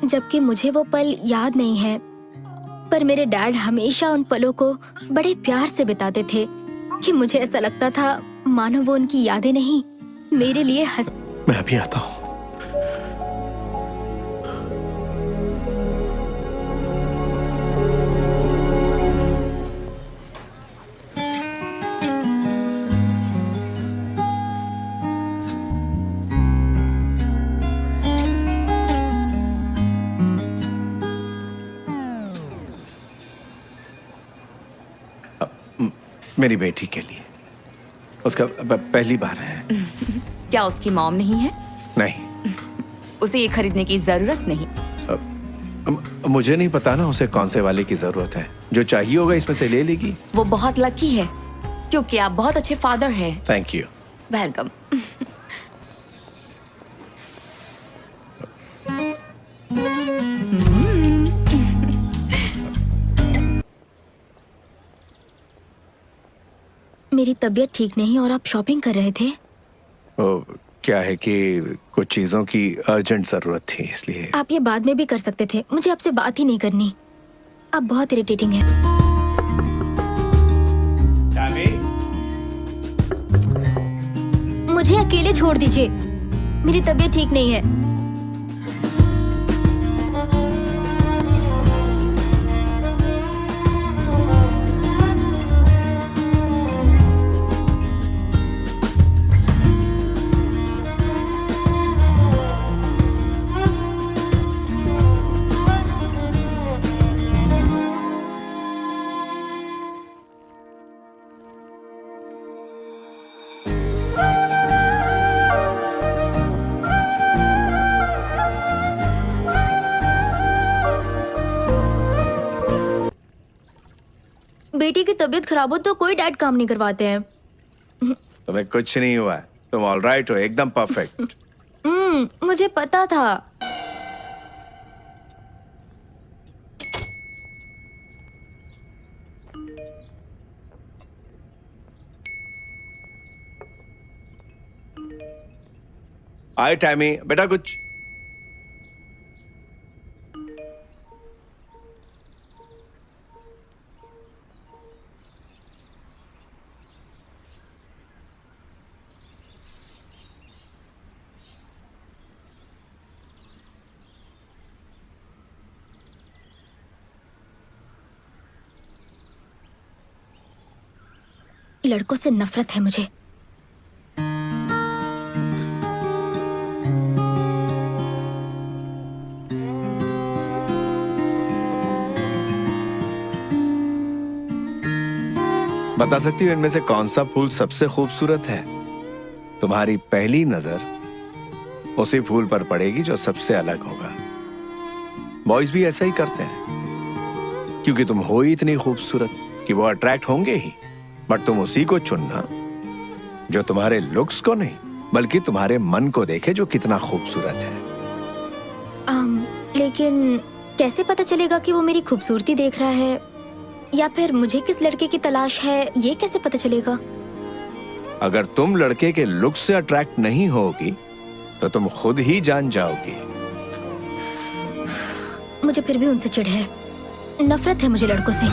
जबकि मुझे वो पल याद नहीं है, पर मेरे डैड हमेशा उन पलों को बड़े प्यार से बिताते थे कि मुझे ऐसा लगता था मानो वो उनकी यादें नहीं, मेरे लिए हंस। मैं अभी आता हूं। मेरी बेटी के लिए, उसका पहली बार है। क्या उसकी मॉम नहीं है? नहीं, उसे ये खरीदने की जरूरत नहीं। मुझे नहीं पता ना उसे कौन से वाले की जरूरत है। जो चाहिए होगा इसमें से ले लेगी। वो बहुत लकी है क्योंकि आप बहुत अच्छे फादर हैं। Thank you. वेलकम। मेरी तबीयत ठीक नहीं और आप शॉपिंग कर रहे थे। क्या है कि कुछ चीजों की अर्जेंट जरूरत थी, इसलिए। आप ये बाद में भी कर सकते थे, मुझे आपसे बात ही नहीं करनी। आप बहुत इरिटेटिंग हैं। मुझे अकेले छोड़ दीजिए, मेरी तबीयत ठीक नहीं है। बेटी की तबीयत खराब हो तो कोई डैड काम नहीं करवाते हैं। तुम्हें कुछ नहीं हुआ है, तुम ऑल राइट हो, एकदम परफेक्ट। मुझे पता था। आए टैमी, बेटा कुछ। लड़कों से नफरत है मुझे। बता सकती हो इनमें से कौन सा फूल सबसे खूबसूरत है? तुम्हारी पहली नजर उसी फूल पर पड़ेगी जो सबसे अलग होगा। बॉयज भी ऐसा ही करते हैं, क्योंकि तुम हो ही इतनी खूबसूरत कि वो अट्रैक्ट होंगे ही। बट तुम उसी को चुनना जो तुम्हारे लुक्स को नहीं, बल्कि तुम्हारे मन को देखे जो कितना खूबसूरत है। लेकिन कैसे पता चलेगा कि वो मेरी खूबसूरती देख रहा है, या फिर मुझे किस लड़के की तलाश है, ये कैसे पता चलेगा? अगर तुम लड़के के लुक से अट्रैक्ट नहीं होगी तो तुम खुद ही जान जाओगी। मुझे फिर भी उनसे चिढ़ है, नफरत है मुझे लड़कों से।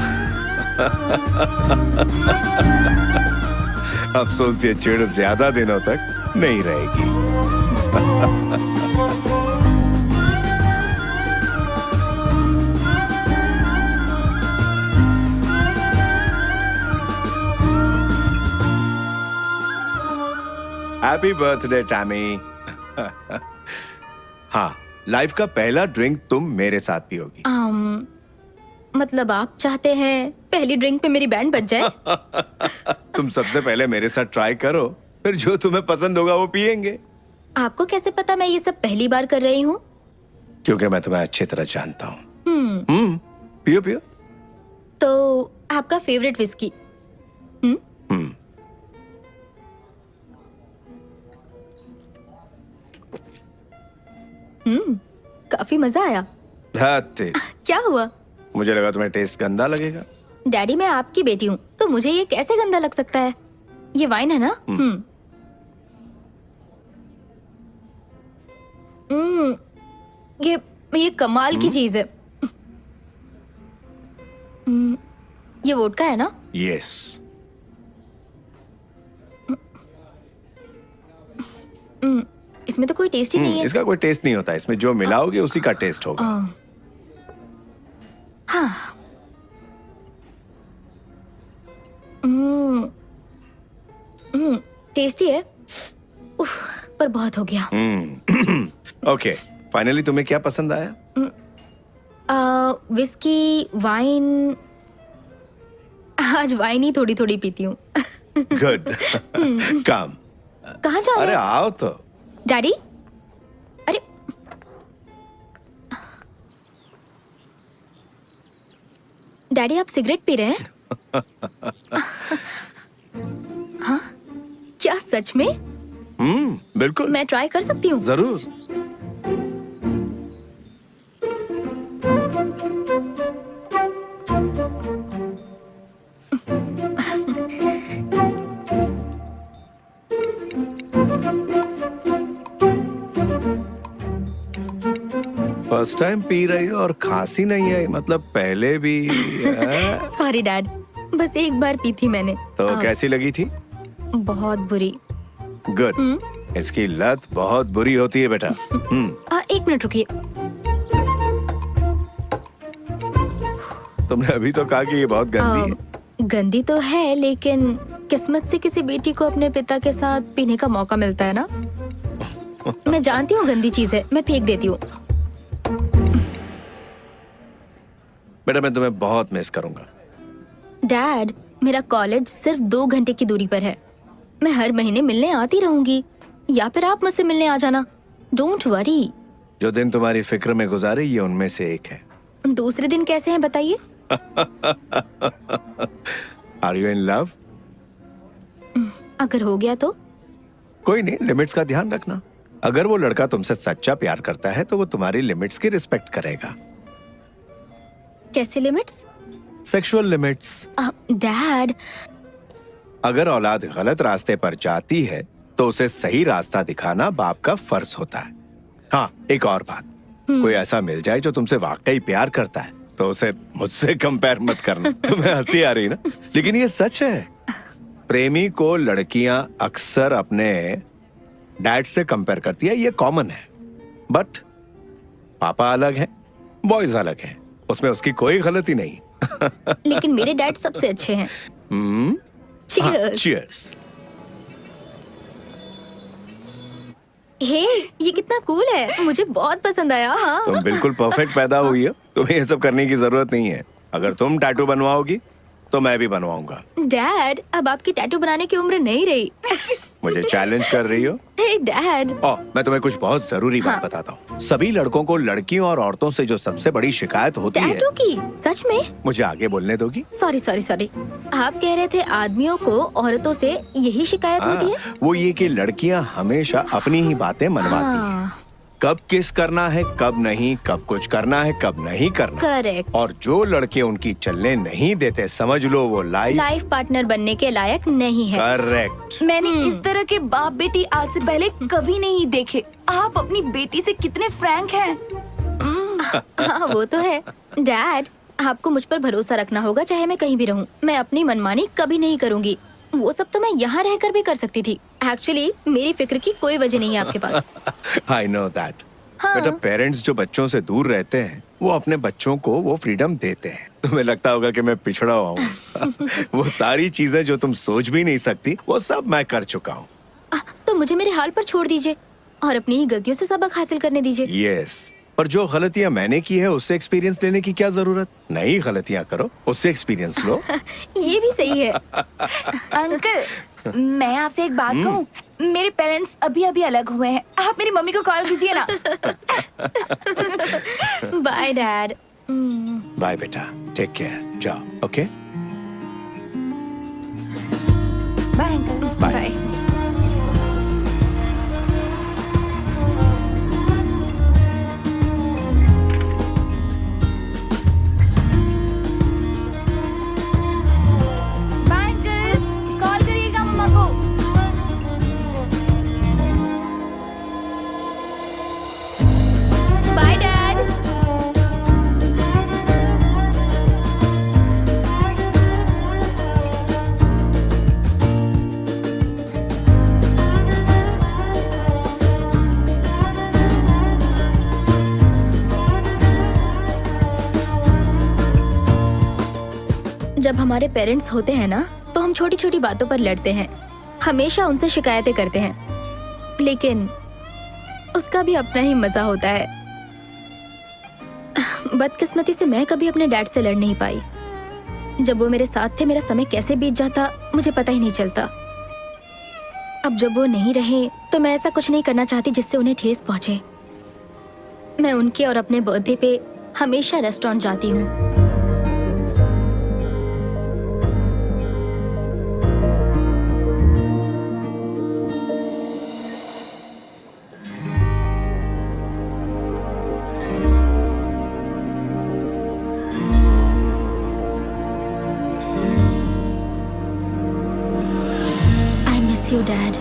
अफसोस ये चिढ़ ज्यादा दिनों तक नहीं रहेगी। Happy birthday Tammy. हाँ, लाइफ का पहला ड्रिंक तुम मेरे साथ पियोगी। मतलब आप चाहते हैं पहली ड्रिंक पे मेरी बैंड बज जाए? तुम सबसे पहले मेरे साथ ट्राई करो, फिर जो तुम्हें पसंद होगा वो पियेंगे। आपको कैसे पता मैं ये सब पहली बार कर रही हूँ? क्योंकि मैं तुम्हें अच्छी तरह जानता हूँ। पियो पियो। तो आपका फेवरेट विस्की? काफी मजा आया। क्या हुआ? मुझे लगा तुम्हें टेस्ट गंदा लगेगा। डैडी, मैं आपकी बेटी हूँ, तो मुझे ये कैसे गंदा लग सकता है? ये वाइन है ना? ये कमाल की चीज है। ये वोडका है ना? यस। इसमें तो कोई टेस्ट ही नहीं है। इसका कोई टेस्ट नहीं होता, इसमें जो मिलाओगे उसी का टेस्ट होगा। हाँ। टेस्टी है। उफ, पर बहुत हो गया। ओके, फाइनली तुम्हें क्या पसंद आया? Whisky, wine. आज वाइन ही थोड़ी थोड़ी पीती हूँ। गुड। काम। कहाँ जा रहे अरे हैं? आओ तो। डैडी, अरे डैडी, आप सिगरेट पी रहे हैं? हाँ, क्या सच में? बिल्कुल। मैं ट्राई कर सकती हूँ? जरूर। फर्स्ट टाइम पी रही हो और खांसी नहीं आई, मतलब पहले भी सॉरी डैड, बस एक बार पी थी मैंने। तो कैसी लगी थी? बहुत बुरी। गुड। इसकी लत बहुत बुरी होती है बेटा। एक मिनट रुकिए। तुमने अभी तो कहा कि ये बहुत गंदी है। गंदी तो है, लेकिन किस्मत से किसी बेटी को अपने पिता के साथ पीने का मौका मिलता है ना। मैं जानती हूँ गंदी चीज है, मैं फेंक देती हूँ। बेटा मैं तुम्हें बहुत मिस करूंगा। डैड, मेरा कॉलेज सिर्फ 2 घंटे की दूरी पर है। मैं हर महीने मिलने आती रहूंगी, या फिर आप मुझसे मिलने आ जाना। Don't worry. जो दिन तुम्हारी फिक्र में गुजारे ये उनमें से एक है। दूसरे दिन कैसे हैं बताइए? Are you in love? अगर हो गया तो? कोई नहीं, लिमिट्स का ध्यान रखना। अगर वो लड़का तुमसे सच्चा प्यार करता है तो वो तुम्हारी लिमिट्स की रिस्पेक्ट करेगा। कैसे लिमिट्स? Sexual limits. डैड, अगर औलाद गलत रास्ते पर जाती है तो उसे सही रास्ता दिखाना बाप का फर्ज होता है। हाँ, एक और बात, कोई ऐसा मिल जाए जो तुमसे वाकई प्यार करता है तो उसे मुझसे कंपेयर मत करना। तुम्हें हंसी आ रही ना, लेकिन ये सच है। प्रेमी को लड़कियां अक्सर अपने डैड से कंपेयर करती है, ये कॉमन है। बट पापा अलग है, बॉयज अलग है, उसमें उसकी कोई गलती नहीं। लेकिन मेरे डैड सबसे अच्छे हैं। Cheers. चीयर्स। हे, ये कितना कूल है, मुझे बहुत पसंद आया। हाँ। तुम बिल्कुल परफेक्ट पैदा हुई हो, तुम्हें ये सब करने की जरूरत नहीं है। अगर तुम टैटू बनवाओगी तो मैं भी बनवाऊंगा। डैड, अब आपकी टैटू बनाने की उम्र नहीं रही। मुझे चैलेंज कर रही हो? हे डैड, मैं तुम्हें कुछ बहुत जरूरी बात हाँ। बताता हूँ। सभी लड़कों को लड़कियों और औरतों से जो सबसे बड़ी शिकायत होती है, टैटू की? सच में? मुझे आगे बोलने दोगी? सॉरी सॉरी सॉरी, आप कह रहे थे आदमियों को औरतों से यही शिकायत होती है? वो ये कि लड़कियाँ हमेशा अपनी ही बातें मनवाती हैं। हाँ, कब किस करना है, कब नहीं, कब कुछ करना है, कब नहीं करना। करेक्ट। और जो लड़के उनकी चलने नहीं देते, समझ लो वो लाइफ पार्टनर बनने के लायक नहीं है। करेक्ट। मैंने इस तरह के बाप बेटी आज से पहले कभी नहीं देखे। आप अपनी बेटी से कितने फ्रैंक हैं। हाँ, वो तो है। डैड, आपको मुझ पर भरोसा रखना होगा, चाहे मैं कहीं भी रहूं। मैं अपनी मनमानी कभी नहीं करूंगी। वो सब तो मैं यहाँ रहकर भी कर सकती थी। एक्चुअली मेरी फिक्र की कोई वजह नहीं है आपके पास। I know that. हाँ। बेटा, पेरेंट्स जो बच्चों से दूर रहते हैं वो अपने बच्चों को वो फ्रीडम देते हैं। तुम्हें लगता होगा कि मैं पिछड़ा हुआ हूँ। वो सारी चीजें जो तुम सोच भी नहीं सकती वो सब मैं कर चुका हूँ। तो मुझे मेरे हाल पर छोड़ दीजिए और अपनी ही गलतियों से सबक हासिल करने दीजिए। यस, पर जो गलतियां मैंने की है उससे एक्सपीरियंस लेने की क्या जरूरत? नई गलतियां करो, उससे एक्सपीरियंस लो। ये भी सही है। अंकल, मैं आपसे एक बात कहूँ। मेरे पेरेंट्स अभी अभी अलग हुए हैं। आप मेरी मम्मी को कॉल कीजिए ना। Bye dad. बाय बेटा, टेक केयर, जाओ। Okay, bye uncle. Bye. Bye uncle, call करिएगा मम्मा को। Bye dad. जब हमारे पेरेंट्स होते हैं ना, तो हम छोटी छोटी बातों पर लड़ते हैं, हमेशा उनसे शिकायतें करते हैं, लेकिन उसका भी अपना ही मजा होता है। बदकिस्मती से मैं कभी अपने डैड से लड़ नहीं पाई। जब वो मेरे साथ थे, मेरा समय कैसे बीत जाता मुझे पता ही नहीं चलता। अब जब वो नहीं रहे तो मैं ऐसा कुछ नहीं करना चाहती जिससे उन्हें ठेस पहुंचे। मैं उनके और अपने बर्थडे पे हमेशा रेस्टोरेंट जाती हूँ। You, Dad.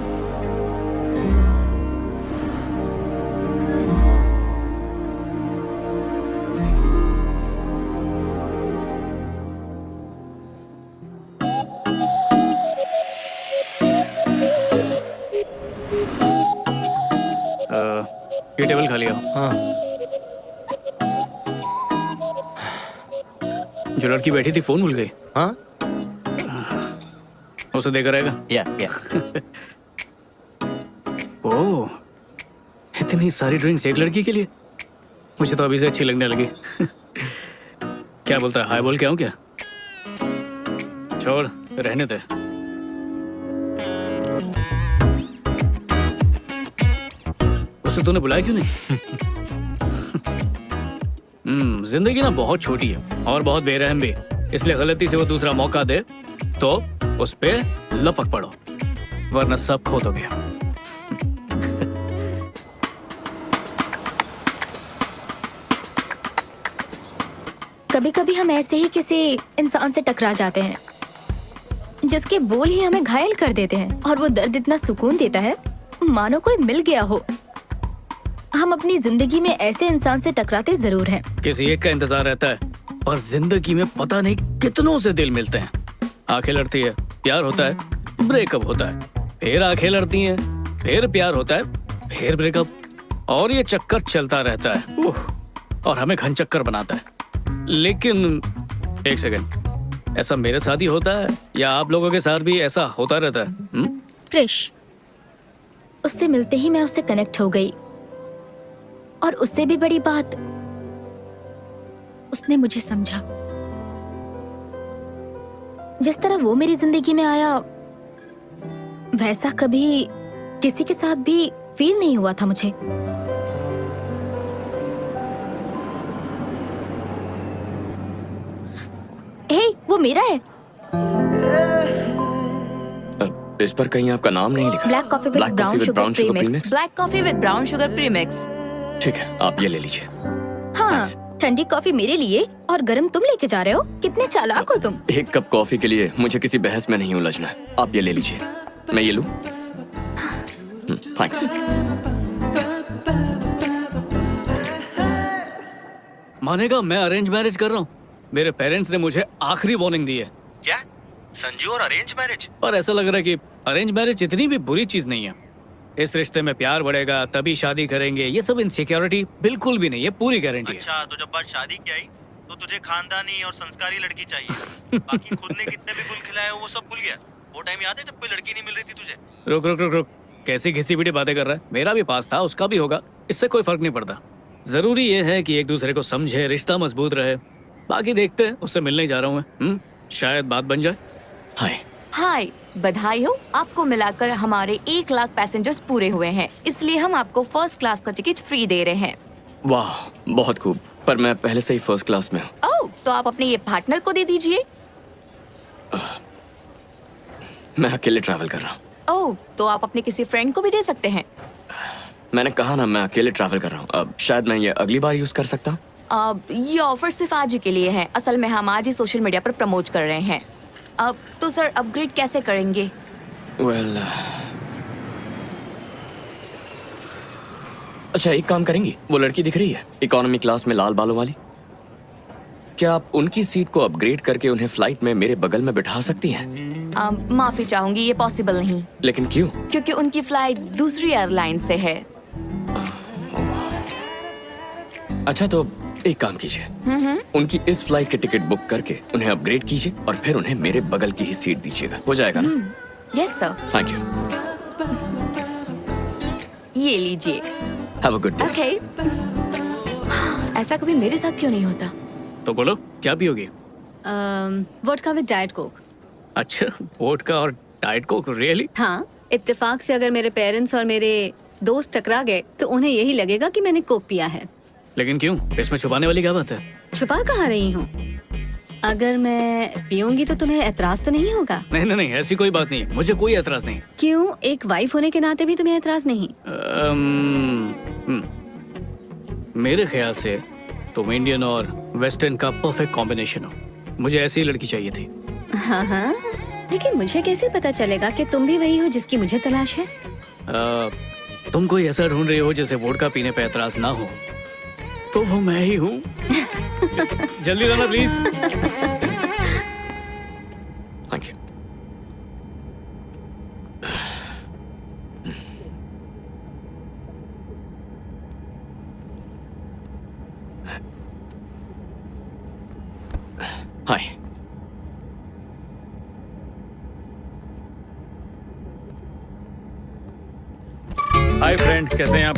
ये टेबल खाली हो। हाँ जो लड़की बैठी थी फोन भूल गई, हाँ उसे देकर रहेगा। या ओह, इतनी सारी ड्रिंक्स एक लड़की के लिए, मुझे तो अभी से अच्छी लगने लगी। क्या बोलता है, हाय बोल के आऊं क्या? छोड़, रहने दे। उसे तूने बुलाया क्यों नहीं? जिंदगी ना बहुत छोटी है और बहुत बेरहम भी, इसलिए गलती से वो दूसरा मौका दे तो उस पे लपक पड़ो, वरना सब खो दोगे। कभी कभी हम ऐसे ही किसी इंसान से टकरा जाते हैं जिसके बोल ही हमें घायल कर देते हैं, और वो दर्द इतना सुकून देता है मानो कोई मिल गया हो। हम अपनी जिंदगी में ऐसे इंसान से टकराते जरूर हैं। किसी एक का इंतजार रहता है, और जिंदगी में पता नहीं कितनों से दिल मिलते हैं। आंखें लड़ती है, प्यार होता है, ब्रेकअप होता है, फिर आंखें लड़ती हैं, फिर प्यार होता है, फिर ब्रेकअप, और ये चक्कर चलता रहता है। और हमें घन चक्कर बनाता है। लेकिन एक सेकंड, ऐसा मेरे साथ ही होता है या आप लोगों के साथ भी ऐसा होता रहता है? क्रिश, उससे मिलते ही मैं उससे कनेक्ट हो गई, और उससे भी बड़ी बात, उसने मुझे समझा। जिस तरह वो मेरी जिंदगी में आया, वैसा कभी किसी के साथ भी फील नहीं हुआ था मुझे। हे, वो मेरा है। इस पर कहीं आपका नाम नहीं लिखा। Black coffee with brown sugar premix. Black coffee with brown sugar premix. ठीक है, आप ये ले लीजिए। हाँ, ठंडी कॉफी मेरे लिए और गरम तुम लेके जा रहे हो। कितने चालाक हो तुम। एक कप कॉफी के लिए मुझे किसी बहस में नहीं उलझना है। आप ये ले लीजिए। मैं ये लूं? थैंक्स। मानेगा मैं अरेंज मैरिज कर रहा हूँ। मेरे पेरेंट्स ने मुझे आखिरी वार्निंग दी है। क्या संजू और अरेंज मैरिज? पर ऐसा लग रहा है कि अरेंज मैरिज इतनी भी बुरी चीज नहीं है। इस रिश्ते में प्यार बढ़ेगा तभी शादी करेंगे, ये सब इनसिक्योरिटी बिल्कुल भी नहीं है, पूरी गारंटी है। अच्छा, तो जब बात शादी की आई तो तुझे खानदानी और संस्कारी लड़की चाहिए। बाकी खुद ने कितने भी गुल खिलाए वो सब भूल गया। वो टाइम याद है जब कोई लड़की नहीं मिल रही थी तुझे? रुक रुक रुक रुक, कैसी घिसी पिटी बातें कर रहा है? मेरा भी पास था, उसका भी होगा, इससे कोई फर्क नहीं पड़ता। जरूरी ये है कि एक दूसरे को समझे, रिश्ता मजबूत रहे। बाकी देखते हैं, उससे मिलने ही जा रहा हूँ मैं। शायद बात बन जाए। हाय। हाय, बधाई हो, आपको मिलाकर हमारे 1 लाख पैसेंजर्स पूरे हुए हैं, इसलिए हम आपको फर्स्ट क्लास का टिकट फ्री दे रहे हैं। वाह, बहुत खूब। पर मैं पहले से ही फर्स्ट क्लास में हूँ। ओह, तो आप अपने ये पार्टनर को दे दीजिए। मैं अकेले ट्रैवल कर रहा हूँ। ओह, तो आप अपने किसी फ्रेंड को भी दे सकते हैं। मैंने कहा ना, मैं अकेले ट्रैवल कर रहा हूँ। अब शायद मैं ये अगली बार यूज कर सकता हूँ। अब ये ऑफर सिर्फ आज ही के लिए है। असल में हम आज ही सोशल मीडिया पर प्रमोट कर रहे हैं। अब तो सर अपग्रेड कैसे करेंगे? वेल, अच्छा एक काम करेंगी, वो लड़की दिख रही है इकोनॉमी क्लास में लाल बालों वाली, क्या आप उनकी सीट को अपग्रेड करके उन्हें फ्लाइट में मेरे बगल में बिठा सकती हैं? माफी चाहूंगी, ये पॉसिबल नहीं, लेकिन क्यों? क्योंकि उनकी फ्लाइट दूसरी एयरलाइन से है। अच्छा, तो एक काम कीजिए, उनकी इस फ्लाइट की टिकट बुक करके उन्हें अपग्रेड कीजिए और फिर उन्हें मेरे बगल की ही सीट दीजिएगा। हो जाएगा ना? Yes sir. Thank you. ये लीजिए। Have a good day. Okay. ऐसा कभी मेरे साथ क्यों नहीं होता? तो बोलो, क्या पियोगी? Vodka with diet coke. अच्छा, वोडका और डाइट कोक, रियली? हाँ, इत्तेफाक से अगर मेरे पेरेंट्स और मेरे दोस्त टकरा गए तो उन्हें यही लगेगा कि मैंने कोक पिया है। लेकिन क्यों, इसमें छुपाने वाली क्या बात है? छुपा कहाँ रही हूँ। अगर मैं पीऊंगी तो तुम्हें एतराज तो नहीं होगा? नहीं नहीं नहीं, ऐसी कोई बात नहीं है, मुझे कोई एतराज नहीं। क्यों, एक वाइफ होने के नाते भी तुम्हें एतराज नहीं? मेरे ख्याल से तुम इंडियन और वेस्टर्न का परफेक्ट कॉम्बिनेशन हो। मुझे ऐसी लड़की चाहिए थी। हाँ हाँ, लेकिन मुझे कैसे पता चलेगा कि तुम भी वही हो जिसकी मुझे तलाश है? तुम कोई ऐसा ढूंढ रही हो जिसे वोडका पीने पे एतराज ना हो, तो वो मैं ही हूँ। जल्दी लाना please. Thank you. Hi. Hi friend, कैसे हैं आप?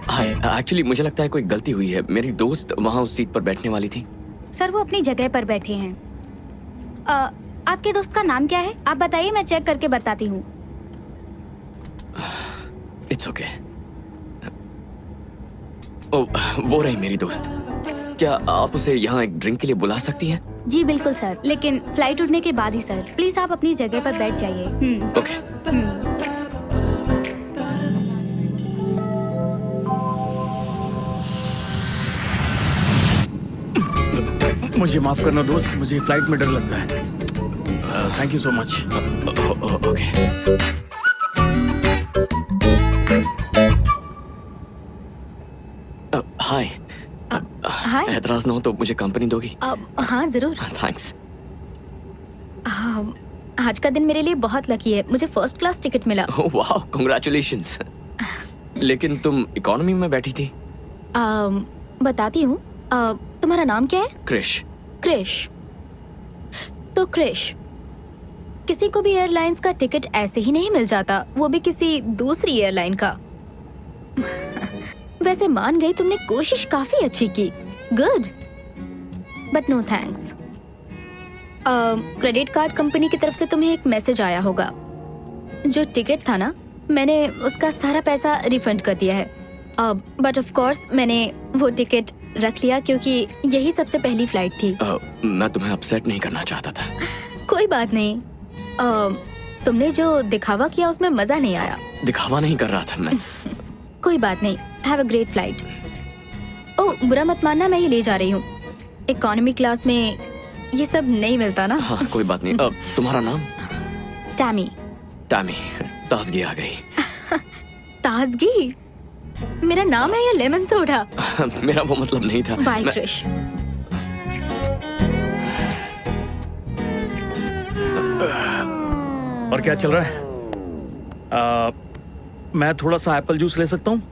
हाय, एक्चुअली मुझे लगता है कोई गलती हुई है। मेरी दोस्त वहाँ उस सीट पर बैठने वाली थी। सर वो अपनी जगह पर बैठे हैं। आपके दोस्त का नाम क्या है? आप बताइए, मैं चेक करके बताती हूँ। It's okay. ओ, वो रही मेरी दोस्त। क्या आप उसे यहाँ एक ड्रिंक के लिए बुला सकती हैं? जी बिल्कुल सर, लेकिन फ्लाइट उड़ने के बाद ही सर। प्लीज आप अपनी जगह पर बैठ जाइए। ओके। मुझे माफ करना दोस्त, मुझे फ्लाइट में डर लगता है। Thank you so much. Okay. Hi. Hi. एतराज ना हो तो मुझे कंपनी दोगी? हाँ जरूर। थैंक्स। आज का दिन मेरे लिए बहुत लकी है, मुझे फर्स्ट क्लास टिकट मिला। वाह, कांग्रेचुलेशंस। लेकिन तुम इकोनॉमी में बैठी थी। बताती हूँ। तुम्हारा नाम क्या है? क्रिश। क्रिश। तो क्रिश, किसी को भी एयरलाइंस का टिकट ऐसे ही नहीं मिल जाता, वो भी किसी दूसरी एयरलाइन का। वैसे मान गई, तुमने कोशिश काफी अच्छी की। Good, but no thanks. Credit card company की तरफ से तुम्हें एक मैसेज आया होगा। जो टिकट था ना, मैंने उसका सारा पैसा रिफंड कर दिया है। बट ऑफ कोर्स मैंने वो टिकट रख लिया क्योंकि यही सबसे पहली फ्लाइट थी। मैं तुम्हें अपसेट नहीं करना चाहता था। कोई बात नहीं। तुमने जो दिखावा किया उसमें मजा नहीं आया। दिखावा नहीं कर रहा था मैं। कोई बात नहीं। Have a great flight. Oh, बुरा मत मानना, मैं ही ले जा रही हूँ। इकोनॉमी क्लास में ये सब नहीं मिलता ना। हाँ, कोई बात नहीं। तुम्हारा नाम? टैमी। टैमी। ताजगी आ गई। ताजगी मेरा नाम है या लेमन सोडा? मेरा वो मतलब नहीं था। बाय मैं- क्रिश। और क्या चल रहा है? मैं थोड़ा सा एप्पल जूस ले सकता हूँ?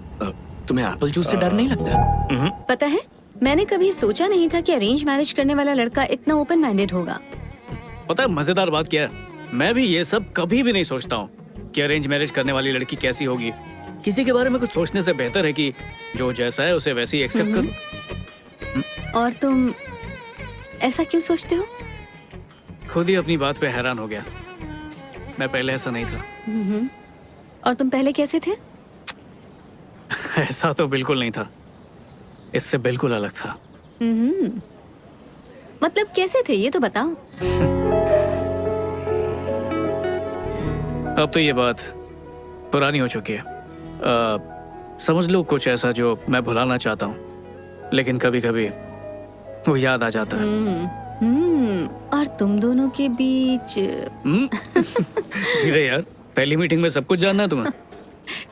तुम्हें एप्पल जूस से डर नहीं लगता? पता है, मैंने कभी सोचा नहीं था कि अरेंज मैरिज करने वाला लड़का इतना ओपन माइंडेड होगा। पता है मजेदार बात क्या है, मैं भी ये सब कभी भी नहीं सोचता हूँ कि अरेंज मैरिज करने वाली लड़की कैसी होगी। किसी के बारे में कुछ सोचने से बेहतर है कि जो जैसा है उसे वैसे ही एक्सेप्ट करो। और तुम ऐसा क्यों सोचते हो? खुद ही अपनी बात पे हैरान हो गया। मैं पहले ऐसा नहीं था। और तुम पहले कैसे थे? ऐसा तो बिल्कुल नहीं था, इससे बिल्कुल अलग था। मतलब कैसे थे ये तो बताओ। अब तो ये बात पुरानी हो चुकी है। समझ लो कुछ ऐसा जो मैं भुलाना चाहता हूँ, लेकिन कभी कभी वो याद आ जाता है। और तुम दोनों के बीच धीरे यार, पहली मीटिंग में सब कुछ जानना है तुम्हें।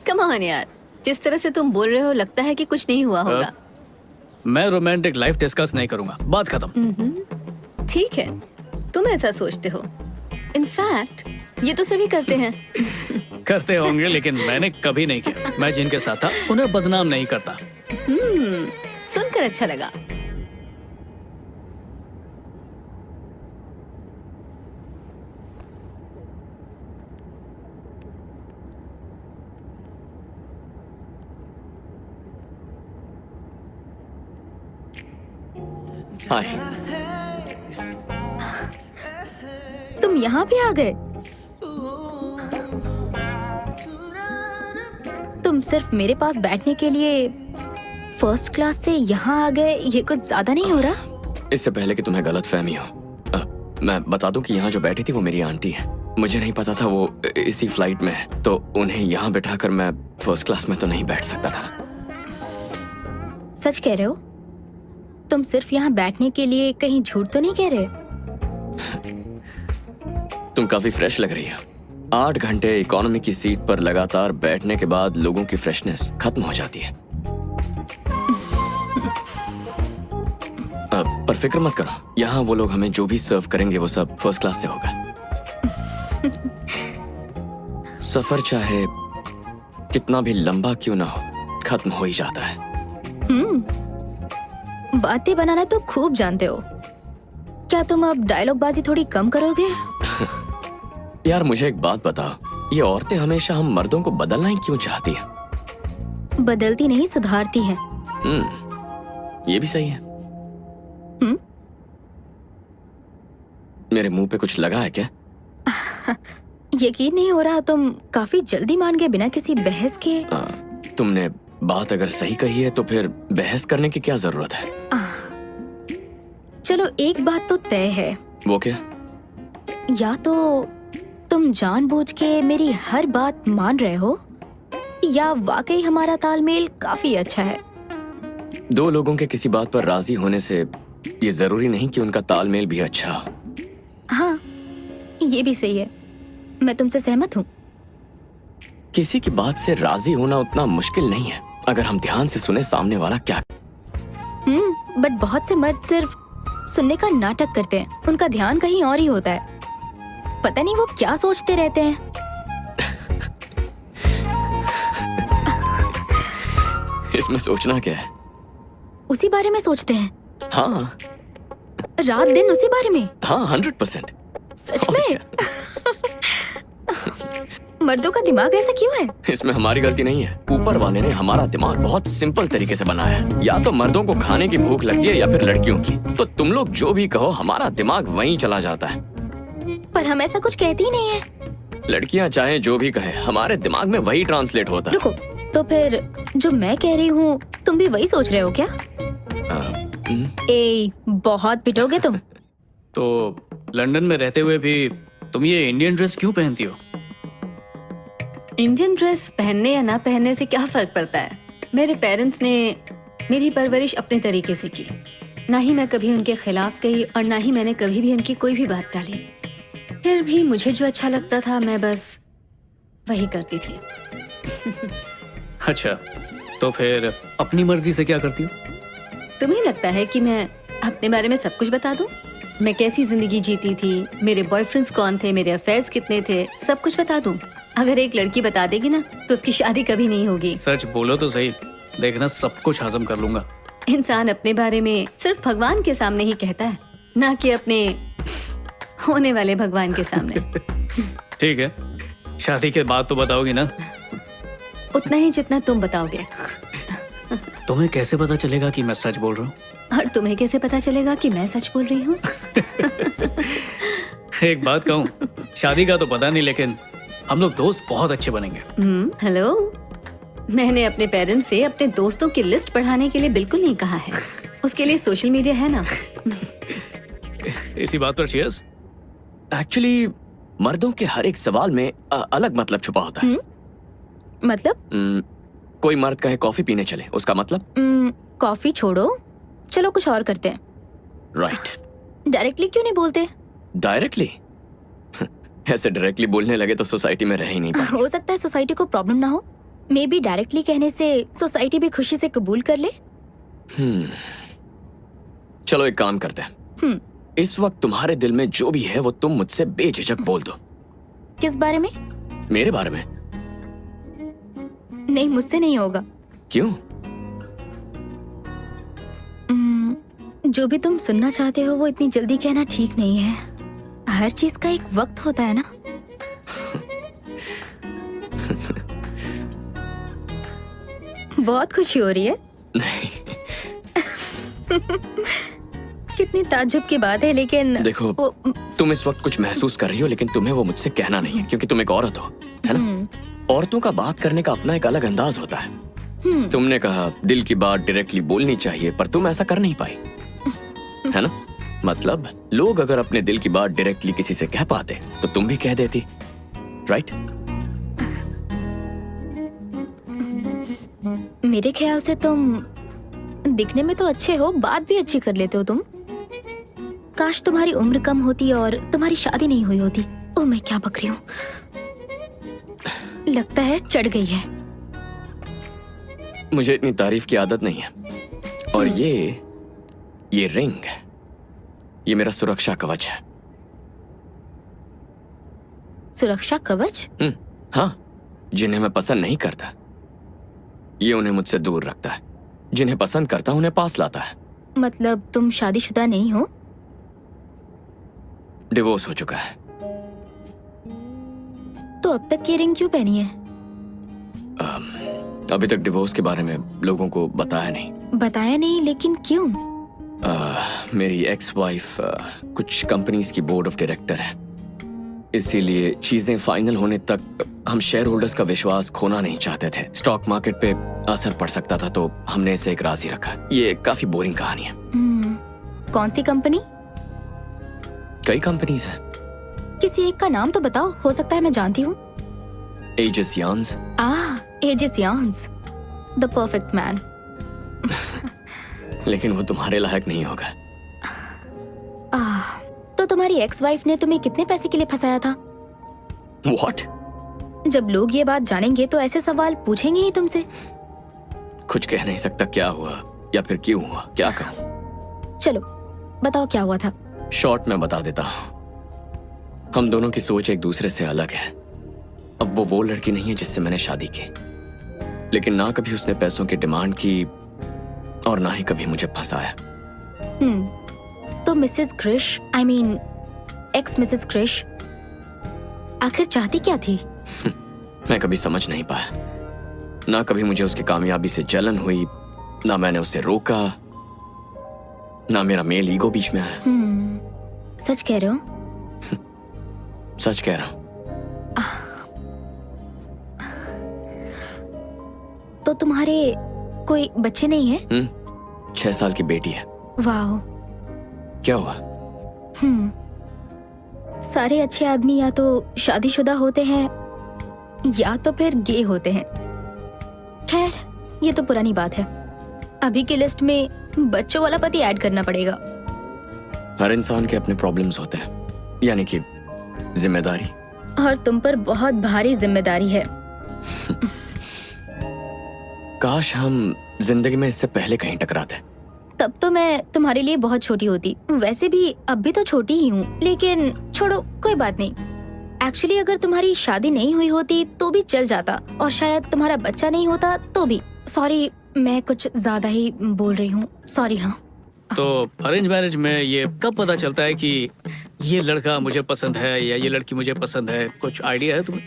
कम ऑन यार, जिस तरह से तुम बोल रहे हो लगता है कि कुछ नहीं हुआ होगा। मैं रोमांटिक लाइफ डिस्कस नहीं करूंगा, बात खत्म। ठीक है, तुम ऐसा सोचते हो। इनफैक्ट ये तो सभी करते हैं। करते होंगे, लेकिन मैंने कभी नहीं किया। मैं जिनके साथ था उन्हें बदनाम नहीं करता। सुनकर अच्छा लगा। हाय। तुम यहाँ पे आ गए? तुम सिर्फ मेरे पास बैठने के लिए फर्स्ट क्लास से यहाँ आ गए, ये कुछ ज्यादा नहीं हो रहा? इससे पहले कि तुम्हें गलत फहमी हो, मैं बता दूं कि यहाँ जो बैठी थी वो मेरी आंटी है। मुझे नहीं पता था वो इसी फ्लाइट में है, तो उन्हें यहाँ बिठाकर मैं फर्स्ट क्लास में तो नहीं बैठ सकता था। सच कह रहे हो? तुम सिर्फ यहाँ बैठने के लिए कहीं झूठ तो नहीं कह रहे? तुम काफी फ्रेश लग रही हो। 8 घंटे इकोनॉमी की सीट पर लगातार बैठने के बाद लोगों की फ्रेशनेस खत्म हो जाती है। पर फिक्र मत करो, यहाँ वो लोग हमें जो भी सर्व करेंगे वो सब फर्स्ट क्लास से होगा। सफर चाहे कितना भी लंबा क्यों ना हो, खत्म हो ही जाता है। बातें बनाना तो खूब जानते हो। क्या तुम अब डायलॉग बाजी थोड़ी कम करोगे? यार मुझे एक बात बताओ, ये औरतें हमेशा हम मर्दों को बदलना ही क्यों चाहती हैं? बदलती नहीं, सुधारती हैं। ये भी सही है। हम्म? मेरे मुंह पे कुछ लगा है क्या? यकीन नहीं हो रहा, तुम काफी जल्दी मान गए बिना किसी बहस के। तुमने बात अगर सही कही है तो फिर बहस करने की क्या जरूरत है? चलो एक बात तो तय है, वो क्या? या तो तुम जानबूझ के मेरी हर बात मान रहे हो, या वाकई हमारा तालमेल काफी अच्छा है। दो लोगों के किसी बात पर राजी होने से ये जरूरी नहीं कि उनका तालमेल भी अच्छा हो। हाँ, ये भी सही है, मैं तुमसे सहमत हूँ। किसी की बात से राजी होना उतना मुश्किल नहीं है अगर हम ध्यान से सुने सामने वाला क्या। बट बहुत से मर्द सिर्फ सुनने का नाटक करते हैं, उनका ध्यान कहीं और ही होता है। पता नहीं वो क्या सोचते रहते हैं। इसमें सोचना क्या है? उसी बारे में सोचते हैं, हाँ रात दिन उसी बारे में। हाँ 100%। सच में? मर्दों का दिमाग ऐसा क्यों है? इसमें हमारी गलती नहीं है, ऊपर वाले ने हमारा दिमाग बहुत सिंपल तरीके से बनाया है। या तो मर्दों को खाने की भूख लगती है या फिर लड़कियों की, तो तुम लोग जो भी कहो हमारा दिमाग वहीं चला जाता है। पर हम ऐसा कुछ कहते ही नहीं है। लड़कियां चाहे जो भी कहे हमारे दिमाग में वही ट्रांसलेट होता है। रुको, तो फिर जो मैं कह रही हूँ तुम भी वही सोच रहे हो क्या? ए, बहुत पिटोगे तुम। तो लंदन में रहते हुए भी तुम ये इंडियन ड्रेस क्यों पहनती हो? इंडियन ड्रेस पहनने या ना पहनने से क्या फर्क पड़ता है? मेरे पेरेंट्स ने मेरी परवरिश अपने तरीके से की, ना ही मैं कभी उनके खिलाफ गई और ना ही मैंने कभी भी उनकी कोई भी बात टाली। फिर भी मुझे जो अच्छा लगता था मैं बस वही करती थी। अच्छा, तो फिर अपनी मर्जी से क्या करती हो? तुम्हें लगता है कि मैं अपने बारे में सब कुछ बता दूं? मैं कैसी जिंदगी जीती थी, मेरे बॉयफ्रेंड्स कौन थे, मेरे अफेयर्स कितने थे, सब कुछ बता दूं? अगर एक लड़की बता देगी ना तो उसकी शादी कभी नहीं होगी। सच बोलो तो सही, देखना सब कुछ हजम कर लूंगा। इंसान अपने बारे में सिर्फ भगवान के सामने ही कहता है, ना कि अपने होने वाले भगवान के सामने। ठीक है, शादी के बाद तो बताओगी ना? उतना ही जितना तुम बताओगे। तुम्हें कैसे पता चलेगा कि मैं सच बोल रहा हूँ? और तुम्हें कैसे पता चलेगा कि मैं सच बोल रही हूँ? एक बात कहूँ, शादी का तो पता नहीं, लेकिन हम लोग दोस्त बहुत अच्छे बनेंगे। हेलो, मैंने अपने पेरेंट्स से अपने दोस्तों की लिस्ट बढ़ाने के लिए बिल्कुल नहीं कहा है। उसके लिए सोशल मीडिया है ना। इसी बात पर चीयर्स। एक्चुअली मर्दों के हर एक सवाल में अलग मतलब छुपा होता है। मतलब? कोई मर्द कहे कॉफी पीने चले, उसका मतलब? कॉफी छोड़ो, चलो कुछ और करते हैं। राइट। डायरेक्टली क्यों नहीं बोलते? डायरेक्टली? ऐसे डायरेक्टली बोलने लगे तो सोसाइटी में रह ही नहीं पाएंगे। हो सकता है सोसाइटी को प्रॉब्लम ना हो, मे बी डायरेक्टली कहने से सोसाइटी भी खुशी से कबूल कर ले। चलो एक काम करते हैं, इस वक्त तुम्हारे दिल में जो भी है वो तुम मुझसे बेझिझक बोल दो। किस बारे में? मेरे बारे में। नहीं, मुझसे नहीं होगा। क्यों? जो भी तुम सुनना चाहते हो वो इतनी जल्दी कहना ठीक नहीं है। हर चीज का एक वक्त होता है ना। बहुत खुशी हो रही है। नहीं। कितनी ताज्जुब की बात है, लेकिन देखो, तुम इस वक्त कुछ महसूस कर रही हो लेकिन तुम्हें वो मुझसे कहना नहीं है, क्योंकि तुम एक औरत हो, है ना? औरतों का बात करने का अपना एक अलग अंदाज होता है। तुमने कहा दिल की बात डायरेक्टली बोलनी चाहिए, पर तुम ऐसा कर नहीं पाई, है ना? मतलब लोग अगर अपने दिल की बात डायरेक्टली किसी से कह पाते तो तुम भी कह देती, राइट? मेरे ख्याल से तुम दिखने में तो अच्छे हो, बात भी अच्छी कर लेते हो तुम। काश तुम्हारी उम्र कम होती और तुम्हारी शादी नहीं हुई होती। ओह, मैं क्या बक रही हूँ। लगता है चढ़ गई है। मुझे इतनी तारीफ की आदत नहीं है। और ये रिंग, ये मेरा सुरक्षा कवच है। सुरक्षा कवच? हाँ, जिन्हें मैं पसंद नहीं करता, ये उन्हें मुझसे दूर रखता है। जिन्हें पसंद करता हूं उन्हें पास लाता है। मतलब तुम शादीशुदा नहीं हो? डिवोर्स हो चुका है। तो अब तक ये रिंग क्यों पहनी है? अभी तक डिवोर्स के बारे में लोगों को बताया नहीं। बताया नहीं, लेकिन क्यों? मेरी एक्स वाइफ कुछ कंपनीज की बोर्ड ऑफ डायरेक्टर है, इसीलिए चीजें फाइनल होने तक हम शेयर होल्डर्स का विश्वास खोना नहीं चाहते थे। स्टॉक मार्केट पे असर पड़ सकता था, तो हमने इसे एक राज ही रखा। ये काफी बोरिंग कहानी है। कौन सी कंपनी? कई कंपनीज हैं। किसी एक का नाम तो बताओ, हो सकता है मैं जानती हूँ। एजिस यार्न्स। एजिस यार्न्स, द परफेक्ट मैन। लेकिन वो तुम्हारे लायक नहीं होगा। तो तुम्हारी एक्स वाइफ ने तुम्हें कितने पैसे के लिए फंसाया था? What? जब लोग ये बात जानेंगे तो ऐसे सवाल पूछेंगे ही तुमसे। कुछ कह नहीं सकता क्या हुआ या फिर क्यों हुआ, क्या कहूँ। चलो बताओ क्या हुआ था। शॉर्ट में बता देता हूँ। हम दोनों की सोच एक दूसरे से अलग है। अब वो लड़की नहीं है जिससे मैंने शादी की, लेकिन ना कभी उसने पैसों की डिमांड की और ना ही कभी मुझे फंसाया। तो Mrs Krish, I mean ex Mrs Krish, आखिर चाहती क्या थी? मैं कभी समझ नहीं पाया। ना कभी मुझे उसकी कामयाबी से जलन हुई, ना मैंने उसे रोका, ना मेरा मेल ईगो बीच में आया। सच कह रहे हो? सच कह रहा हूँ। तो तुम्हारे कोई बच्चे नहीं है? 6 साल की बेटी है। वाह। क्या हुआ? सारे अच्छे आदमी या तो शादीशुदा होते हैं या तो फिर गे होते हैं। खैर, ये तो पुरानी बात है। अभी की लिस्ट में बच्चों वाला पति ऐड करना पड़ेगा। हर इंसान के अपने प्रॉब्लम्स होते हैं, यानी कि जिम्मेदारी। और तुम पर बहुत भारी जिम्मेदारी है। काश हम जिंदगी में इससे पहले कहीं टकराते। तब तो मैं तुम्हारे लिए बहुत छोटी होती। वैसे भी अब भी तो छोटी ही हूँ, लेकिन छोड़ो, कोई बात नहीं। एक्चुअली अगर तुम्हारी शादी नहीं हुई होती तो भी चल जाता, और शायद तुम्हारा बच्चा नहीं होता तो भी। सॉरी, मैं कुछ ज्यादा ही बोल रही हूँ, सॉरी। हाँ, तो अरेंज मैरिज में ये कब पता चलता है कि ये लड़का मुझे पसंद है या ये लड़की मुझे पसंद है? कुछ आइडिया है तुम्हें?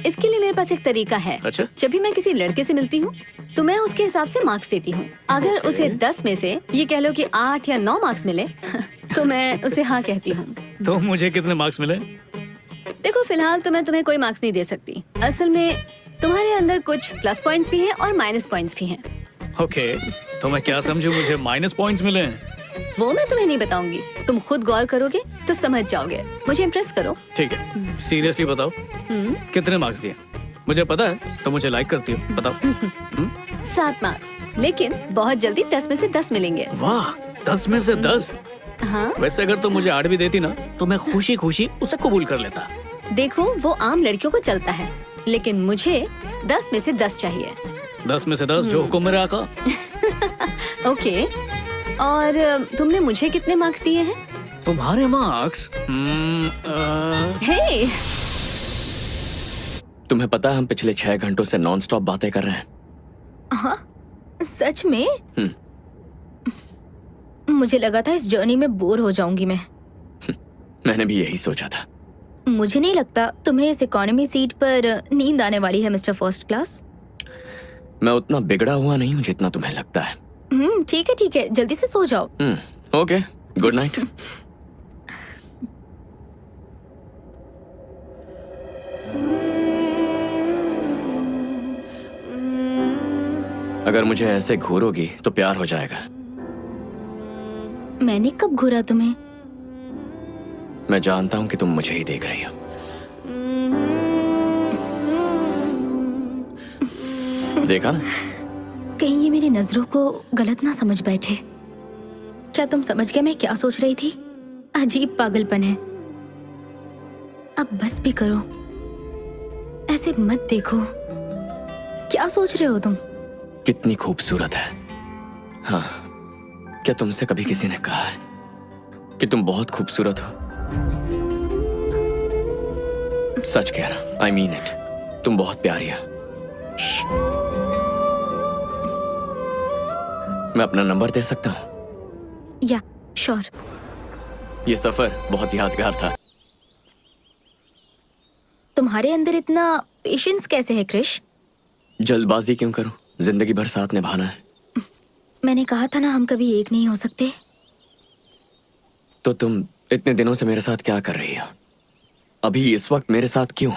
इसके लिए मेरे पास एक तरीका है। अच्छा। जब भी मैं किसी लड़के से मिलती हूँ तो मैं उसके हिसाब से मार्क्स देती हूँ। अगर उसे 10 में से ये कह लो कि 8 या 9 मार्क्स मिले तो मैं उसे हाँ कहती हूँ। तो मुझे कितने मार्क्स मिले? देखो, फिलहाल तो मैं तुम्हें कोई मार्क्स नहीं दे सकती। असल में तुम्हारे अंदर कुछ प्लस पॉइंट्स भी हैं और माइनस पॉइंट्स भी हैं। ओके, तो मैं क्या समझू मुझे माइनस पॉइंट्स मिले हैं? वो मैं तुम्हें नहीं बताऊंगी, तुम खुद गौर करोगे तो समझ जाओगे। मुझे इम्प्रेस करो। ठीक है, सीरियसली बताओ कितने मार्क्स दिए? मुझे पता है तो मुझे लाइक करती हो, बताओ। 7 मार्क्स, लेकिन बहुत जल्दी 10 में से 10 मिलेंगे। वाह, 10 में से 10? हाँ, वैसे अगर तुम मुझे 8 भी देती ना तो मैं खुशी खुशी उसे कबूल कर लेता। देखो वो आम लड़कियों को चलता है, लेकिन मुझे 10 में से 10 चाहिए। 10 में से 10 जो हुक्म मेरा आका। ओके, और तुमने मुझे कितने मार्क्स दिए हैं? तुम्हारे मार्क्स? हे, तुम्हें पता है हम पिछले 6 घंटों से नॉन स्टॉप बातें कर रहे हैं। हाँ, सच में? मुझे लगा था इस जर्नी में बोर हो जाऊंगी मैं। मैंने भी यही सोचा था। मुझे नहीं लगता तुम्हें इस इकोनॉमी सीट पर नींद आने वाली है, मिस्टर फर्स्ट क्लास। मैं उतना बिगड़ा हुआ नहीं हूँ जितना तुम्हें लगता है। ठीक है, जल्दी से सो जाओ। Okay, good night. अगर मुझे ऐसे घूरोगी तो प्यार हो जाएगा। मैंने कब घूरा तुम्हें? मैं जानता हूँ कि तुम मुझे ही देख रही हो। देखा ना? कहीं ये मेरी नजरों को गलत ना समझ बैठे। क्या तुम समझ गए मैं क्या सोच रही थी? अजीब पागलपन है। अब बस भी करो, ऐसे मत देखो। क्या सोच रहे हो तुम? कितनी खूबसूरत है। हाँ, क्या तुमसे कभी किसी ने कहा है कि तुम बहुत खूबसूरत हो? सच कह रहा, आई मीन इट। तुम बहुत प्यारी हो। मैं अपना नंबर दे सकता हूँ? या श्योर। ये सफर बहुत यादगार था। तुम्हारे अंदर इतना पेशेंस कैसे है क्रिश? जल्दबाजी क्यों करूं? जिंदगी भर साथ निभाना है। मैंने कहा था ना हम कभी एक नहीं हो सकते। तो तुम इतने दिनों से मेरे साथ क्या कर रही हो? अभी इस वक्त मेरे साथ क्यों?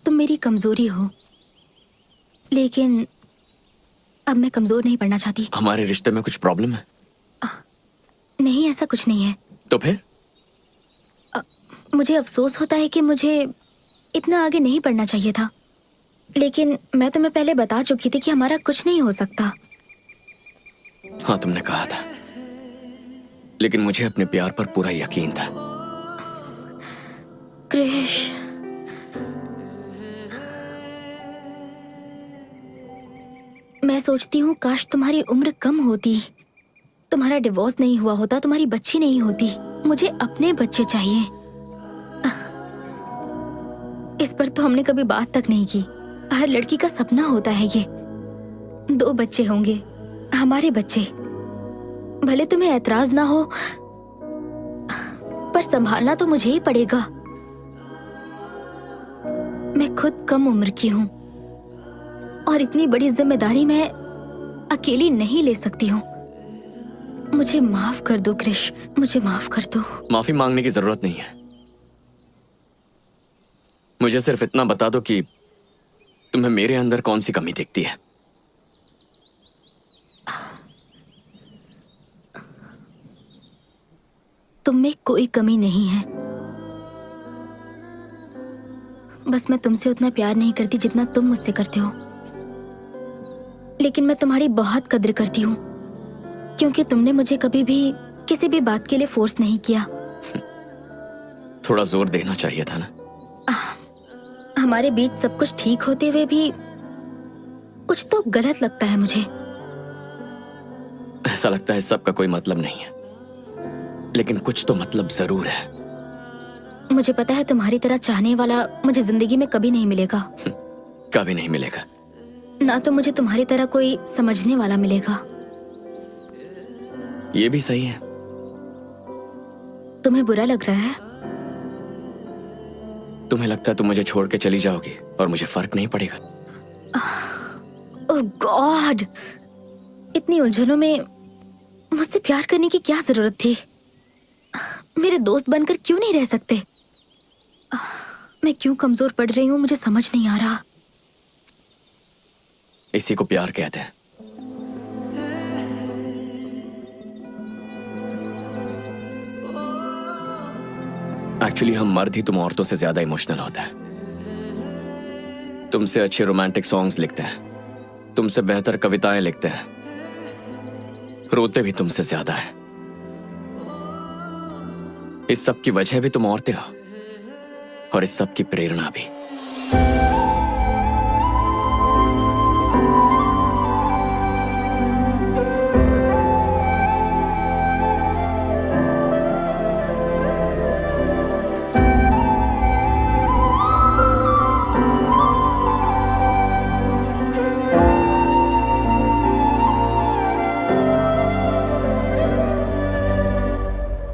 तुम मेरी कमजोरी हो, लेकिन अब मैं कमजोर नहीं पड़ना चाहती। हमारे रिश्ते में कुछ प्रॉब्लम है? नहीं, ऐसा कुछ नहीं है। तो फिर? मुझे अफसोस होता है कि मुझे इतना आगे नहीं बढ़ना चाहिए था, लेकिन मैं तुम्हें पहले बता चुकी थी कि हमारा कुछ नहीं हो सकता। हाँ, तुमने कहा था, लेकिन मुझे अपने प्यार पर पूरा यकीन था। क्रिश, मैं सोचती हूँ काश तुम्हारी उम्र कम होती, तुम्हारा डिवोर्स नहीं हुआ होता, तुम्हारी बच्ची नहीं होती। मुझे अपने बच्चे चाहिए। इस पर तो हमने कभी बात तक नहीं की। हर लड़की का सपना होता है ये, 2 बच्चे होंगे, हमारे बच्चे। भले तुम्हें ऐतराज ना हो, पर संभालना तो मुझे ही पड़ेगा। मैं खुद कम उम्र की हूँ और इतनी बड़ी जिम्मेदारी मैं अकेली नहीं ले सकती हूँ। मुझे माफ कर दो क्रिश, मुझे माफ कर दो। माफी मांगने की जरूरत नहीं है। मुझे सिर्फ इतना बता दो कि तुम्हें मेरे अंदर कौन सी कमी दिखती है। तुम में कोई कमी नहीं है, बस मैं तुमसे उतना प्यार नहीं करती जितना तुम मुझसे करते हो। लेकिन मैं तुम्हारी बहुत कद्र करती हूँ, क्योंकि तुमने मुझे कभी भी किसी भी बात के लिए फोर्स नहीं किया। थोड़ा जोर देना चाहिए था ना। हमारे बीच सब कुछ ठीक होते हुए भी कुछ तो गलत लगता है मुझे। ऐसा लगता है सबका कोई मतलब नहीं है, लेकिन कुछ तो मतलब जरूर है। मुझे पता है तुम्हारी तरह चाहने वाला मुझे जिंदगी में कभी नहीं मिलेगा। कभी नहीं मिलेगा। ना तो मुझे तुम्हारी तरह कोई समझने वाला मिलेगा। ये भी सही है। तुम्हें बुरा लग रहा है? तुम्हें लगता है तुम मुझे छोड़ के चली जाओगी और मुझे फर्क नहीं पड़ेगा? ओह गॉड, इतनी उलझनों में मुझसे प्यार करने की क्या जरूरत थी? मेरे दोस्त बनकर क्यों नहीं रह सकते? मैं क्यों कमजोर पड़ रही हूँ मुझे समझ नहीं आ रहा। इसी को प्यार कहते हैं। एक्चुअली हम मर्द ही तुम औरतों से ज्यादा इमोशनल होता है। तुमसे अच्छे रोमांटिक सॉन्ग्स लिखते हैं, तुमसे बेहतर कविताएं लिखते हैं, रोते भी तुमसे ज्यादा है। इस सब की वजह भी तुम औरतें हो और इस सब की प्रेरणा भी।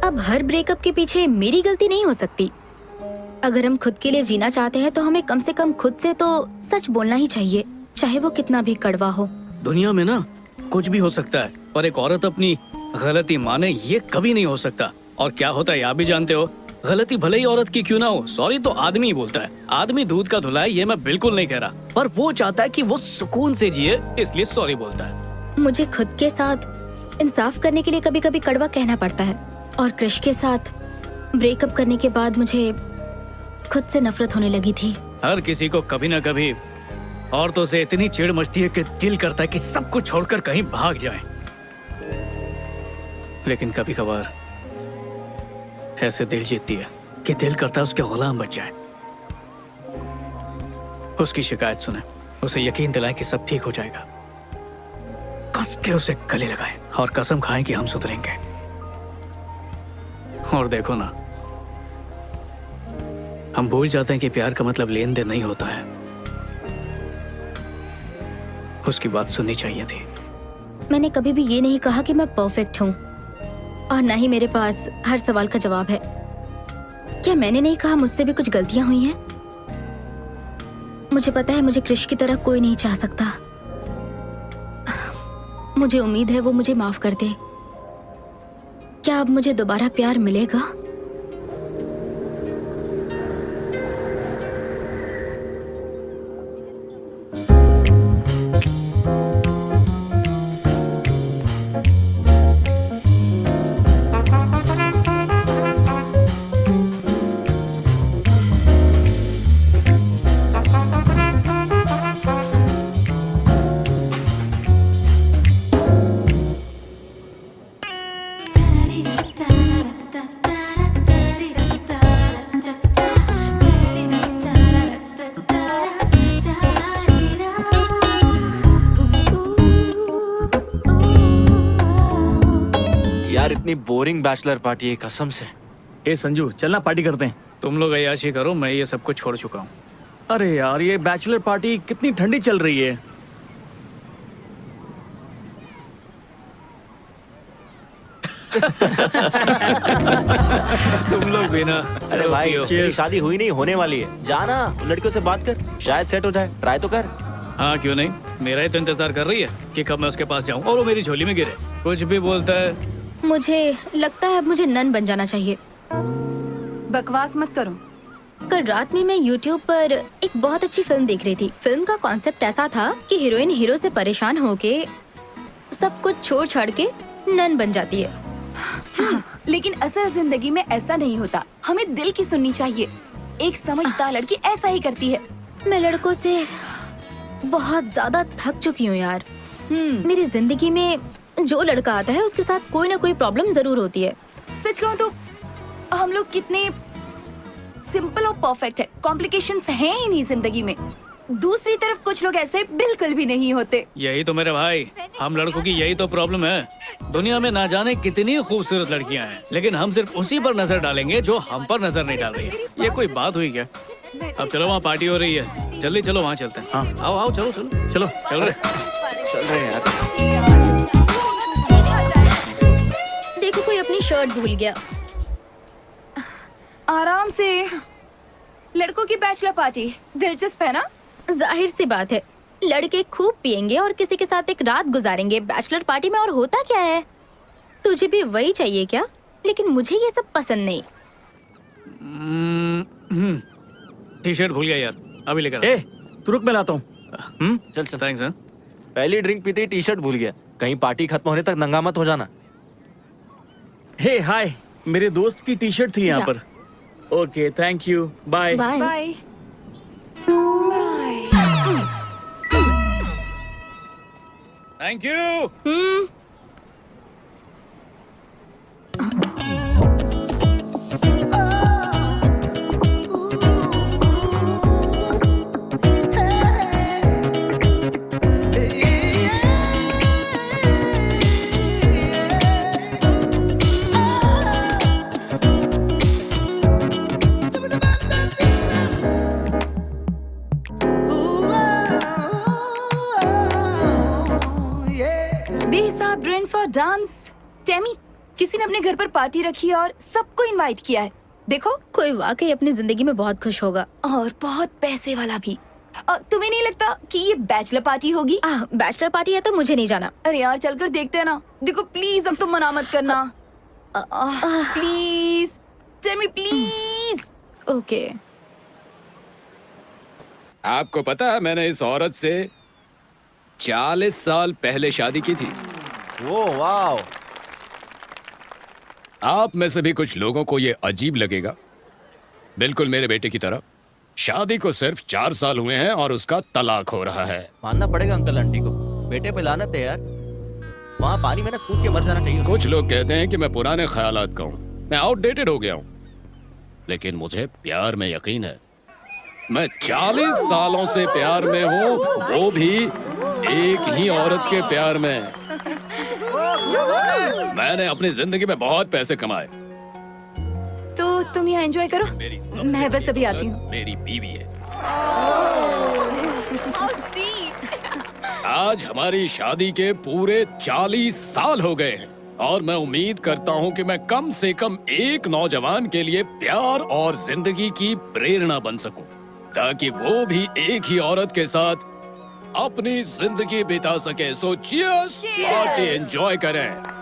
अब हर ब्रेकअप के पीछे मेरी गलती नहीं हो सकती। अगर हम खुद के लिए जीना चाहते हैं तो हमें कम से कम खुद से तो सच बोलना ही चाहिए, चाहे वो कितना भी कड़वा हो। दुनिया में ना कुछ भी हो सकता है, पर एक औरत अपनी गलती माने ये कभी नहीं हो सकता। और क्या होता है आप भी जानते हो, गलती भले ही औरत की क्यों ना हो, सॉरी तो आदमी ही बोलता है। आदमी दूध का धुला है, ये मैं बिल्कुल नहीं कह रहा, पर वो चाहता है कि वो सुकून से जिए, इसलिए सॉरी बोलता है। मुझे खुद के साथ इंसाफ करने के लिए कभी कभी कड़वा कहना पड़ता है, और क्रिश के साथ ब्रेकअप करने के बाद मुझे खुद से नफरत होने लगी थी। हर किसी को कभी ना कभी औरतों से इतनी चिढ़ मचती है कि दिल करता है कि सब कुछ छोड़कर कहीं भाग जाए। लेकिन कभी कभार ऐसे दिल जीतती है कि दिल करता है उसके गुलाम बन जाए। उसकी शिकायत सुने, उसे यकीन दिलाएं कि सब ठीक हो जाएगा, कस के उसे गले लगाएं और कसम खाएं कि हम सुधरेंगे। और देखो ना, हम भूल जाते हैं कि प्यार का मतलब लेन देन नहीं होता है। उसकी बात सुननी चाहिए थी। मैंने कभी भी ये नहीं कहा कि मैं परफेक्ट हूँ और ना ही मेरे पास हर सवाल का जवाब है। क्या मैंने नहीं कहा मुझसे भी कुछ गलतियां हुई हैं? मुझे पता है मुझे कृष की तरह कोई नहीं चाह सकता। मुझे उम्मीद है वो मुझे माफ कर दे। क्या अब मुझे दोबारा प्यार मिलेगा? यार इतनी बोरिंग बैचलर पार्टी है कसम से। ए संजू चलना पार्टी करते हैं। तुम लोग अय्याशी करो, मैं ये सब कुछ छोड़ चुका हूँ। अरे यार ये बैचलर पार्टी कितनी ठंडी चल रही है। तुम लोग भी ना। अरे चलो भाई पियो। तेरी शादी हुई नहीं होने वाली है, जाना लड़कियों से बात कर, शायद सेट हो जाए, ट्राई तो कर। हाँ क्यों नहीं, मेरा ही तो इंतजार कर रही है कि कब मैं उसके पास जाऊँ और वो मेरी झोली में गिरे। कुछ भी बोलता है। मुझे लगता है अब मुझे नन बन जाना चाहिए। बकवास मत करो। कल रात में मैं YouTube पर एक बहुत अच्छी फिल्म देख रही थी। फिल्म का कॉन्सेप्ट ऐसा था कि हीरोइन हीरो से परेशान होके सब कुछ छोड़ छाड़ के नन बन जाती है। लेकिन असल जिंदगी में ऐसा नहीं होता। हमें दिल की सुननी चाहिए। एक समझदार लड़की ऐसा ही करती है। मैं लड़कों से बहुत ज्यादा थक चुकी हूँ यार। मेरी जिंदगी में जो लड़का आता है उसके साथ कोई ना कोई प्रॉब्लम जरूर होती है। सच कहूँ तो हम लोग कितने सिंपल और परफेक्ट है, कॉम्प्लिकेशंस हैं ही नहीं जिंदगी में। दूसरी तरफ कुछ लोग ऐसे बिल्कुल भी नहीं होते। यही तो मेरे भाई, हम लड़कों की यही तो प्रॉब्लम है। दुनिया में ना जाने कितनी खूबसूरत लड़कियां हैं, लेकिन हम सिर्फ उसी पर नजर डालेंगे जो हम पर नजर नहीं डाल रही है। ये कोई बात हुई क्या? अब चलो वहाँ पार्टी हो रही है, जल्दी चलो वहाँ चलते हैं। हाँ। आओ आओ चलो चलो चलो चल रहे। चल रहे हैं यार। देखो कोई अपनी शर्ट भूल गया। आराम से। लड़कों की बैचलर पार्टी दिलचस्प है ना? जाहिर सी बात है, लड़के खूब पियेंगे और किसी के साथ एक रात गुजारेंगे बैचलर पार्टी में। और होता क्या है, तुझे भी वही चाहिए क्या? लेकिन मुझे ये सब पसंद नहीं। टी शर्ट भूल गया यार, अभी लेकर। ए तू रुक, मैं लाता हूँ। चल चल। थैंक्स। पहली ड्रिंक पीते ही टी शर्ट भूल गया, कहीं पार्टी खत्म होने तक नंगा मत हो जाना। हे हाय, मेरे दोस्त की टी शर्ट थी यहाँ या। पर। Okay thank you, bye. Bye. Bye. Thank you. बेहिसाब ड्रिंक्स और डांस। टेमी, किसी ने अपने घर पर पार्टी रखी है और सबको इनवाइट किया है। देखो, कोई वाकई अपनी जिंदगी में बहुत खुश होगा। और बहुत पैसे वाला भी। तुम्हें नहीं लगता कि ये बैचलर पार्टी होगी? बैचलर पार्टी है तो मुझे नहीं जाना। अरे यार चलकर देखते हैं ना। देखो प्लीज, अब तुम मना मत करना। Please Temi, please. ओके। आपको पता है मैंने इस औरत से 40 साल पहले शादी की थी। वो वाओ। आप में से भी कुछ लोगों को ये अजीब लगेगा, बिल्कुल मेरे बेटे की तरह। शादी को सिर्फ 4 साल हुए हैं और उसका तलाक हो रहा है। मानना पड़ेगा अंकल आंटी को, बेटे पे लानत है यार। वहाँ पानी में ना कूद के मर जाना चाहिए। कुछ लोग कहते हैं कि मैं पुराने ख्यालात का हूँ, मैं आउटडेटेड हो गया हूँ, लेकिन मुझे प्यार में यकीन है। मैं 40 सालों से प्यार में हूँ, वो भी एक ही औरत के प्यार में। मैंने अपनी जिंदगी में बहुत पैसे कमाए। तो तुम यहाँ एंजॉय करो, मेरी सबसे मैं बस बड़ी अभी आती दौलत हूँ। मेरी बीवी है। आज हमारी शादी के पूरे 40 साल हो गए हैं और मैं उम्मीद करता हूँ कि मैं कम से कम एक नौजवान के लिए प्यार और जिंदगी की प्रेरणा बन सकूं, ताकि वो भी एक ही औरत के साथ अपनी जिंदगी बिता सके। सो चीयर्स, पार्टी एंजॉय करें।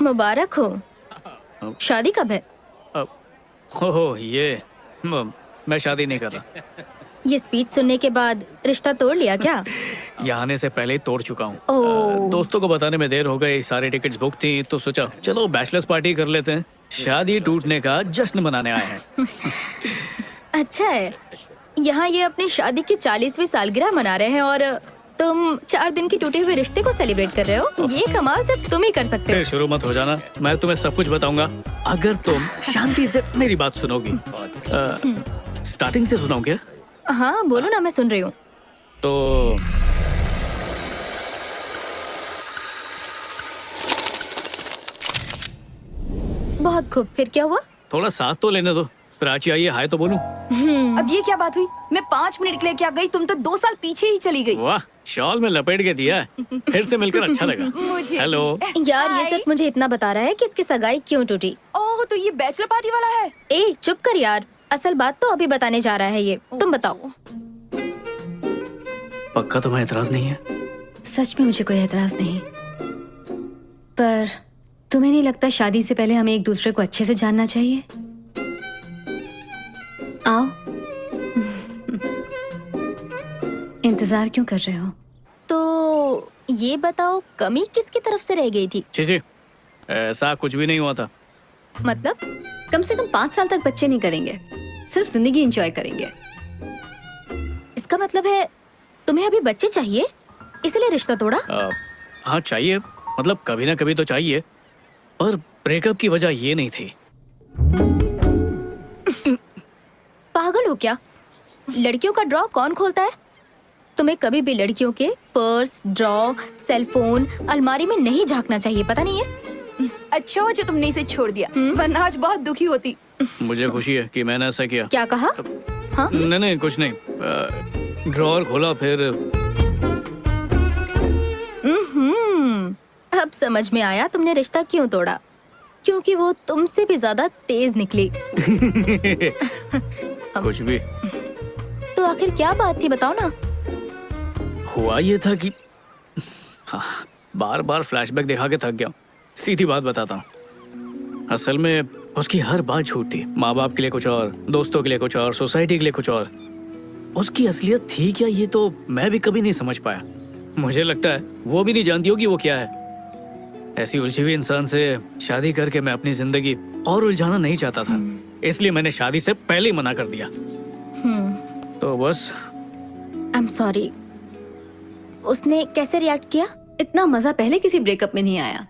मुबारक हो। शादी कब है? ओह मैं शादी नहीं कर रहा। ये स्पीच सुनने के बाद रिश्ता तोड़ लिया क्या? यहाँ आने से पहले ही तोड़ चुका हूँ। ओह। दोस्तों को बताने में देर हो गई, सारी टिकट्स बुक थी, तो सोचा चलो बैचलर्स पार्टी कर लेते हैं। शादी टूटने का जश्न मनाने आए हैं। अच्छा है, यहाँ ये अपनी शादी की 40वीं सालगिरह मना रहे हैं और तुम 4 दिन की टूटे हुए रिश्ते को सेलिब्रेट कर रहे हो। ये कमाल सिर्फ तुम ही कर सकते फिर हो। शुरू मत हो जाना, मैं तुम्हें सब कुछ बताऊंगा अगर तुम शांति से मेरी बात सुनोगी। स्टार्टिंग से सुनाऊं क्या? हाँ बोलो ना, मैं सुन रही हूँ। तो बहुत खूब, फिर क्या हुआ? थोड़ा सांस तो लेने दो। प्राची आई है, हाय तो बोलूं। अब ये क्या बात हुई? मैं 5 मिनट के लिए क्या गई, तुम तो 2 साल पीछे ही चली गई। वाह, शॉल में लपेट के दिया है। फिर से मिलकर अच्छा लगा। मुझे हेलो। यार ये हाय। सिर्फ मुझे इतना बता रहा है कि इसकी सगाई क्यों टूटी। ओह, तो ये बैचलर पार्टी वाला है। ए चुप कर यार, असल बात तो अभी बताने जा रहा है ये। तुम बताओ। पक्का तुम्हें एतराज नहीं है? सच में मुझे कोई एतराज नहीं, पर तुम्हें नहीं लगता शादी से पहले हमें एक दूसरे को अच्छे से जानना चाहिए? आओ। इंतजार क्यों कर रहे हो? तो ये बताओ, कमी किसकी तरफ से रह गई थी? जी ऐसा कुछ भी नहीं हुआ था। मतलब? कम से कम 5 साल तक बच्चे नहीं करेंगे, सिर्फ जिंदगी एंजॉय करेंगे। इसका मतलब है तुम्हें अभी बच्चे चाहिए, इसलिए रिश्ता तोड़ा? हाँ चाहिए, मतलब कभी ना कभी तो चाहिए, पर ब्रेकअप की वजह ये नहीं थी। पागल हो क्या? लड़कियों का ड्रॉ कौन खोलता है? तुम्हें कभी भी लड़कियों के पर्स, ड्रॉ, सेलफोन, अलमारी में नहीं झांकना चाहिए, पता नहीं है? अच्छा हुआ जो तुमने इसे छोड़ दिया, वरना आज बहुत दुखी होती। मुझे खुशी है कि मैंने ऐसा किया। क्या कहा? हाँ? नहीं कुछ नहीं। ड्रॉर खोला फिर। अब समझ में आया तुमने रिश्ता क्यों तोड़ा, क्योंकि वो तुमसे भी ज्यादा तेज निकली। कुछ भी। तो आखिर क्या बात थी, बताओ ना। हुआ ये था कि बार बार फ्लैशबैक दिखा के थक गया। सीधी बात बताता हूँ, असल में उसकी हर बात झूठ थी। माँ बाप के लिए कुछ और, दोस्तों के लिए कुछ और, सोसाइटी के लिए कुछ और। उसकी असलियत थी क्या, ये तो मैं भी कभी नहीं समझ पाया। मुझे लगता है वो भी नहीं जानती होगी वो क्या है। ऐसी उलझी हुई इंसान से शादी करके मैं अपनी जिंदगी और उलझाना नहीं चाहता था, इसलिए मैंने शादी से पहले ही मना कर दिया। तो बस। I am sorry. उसने कैसे रिएक्ट किया? इतना मजा पहले किसी ब्रेकअप में नहीं आया।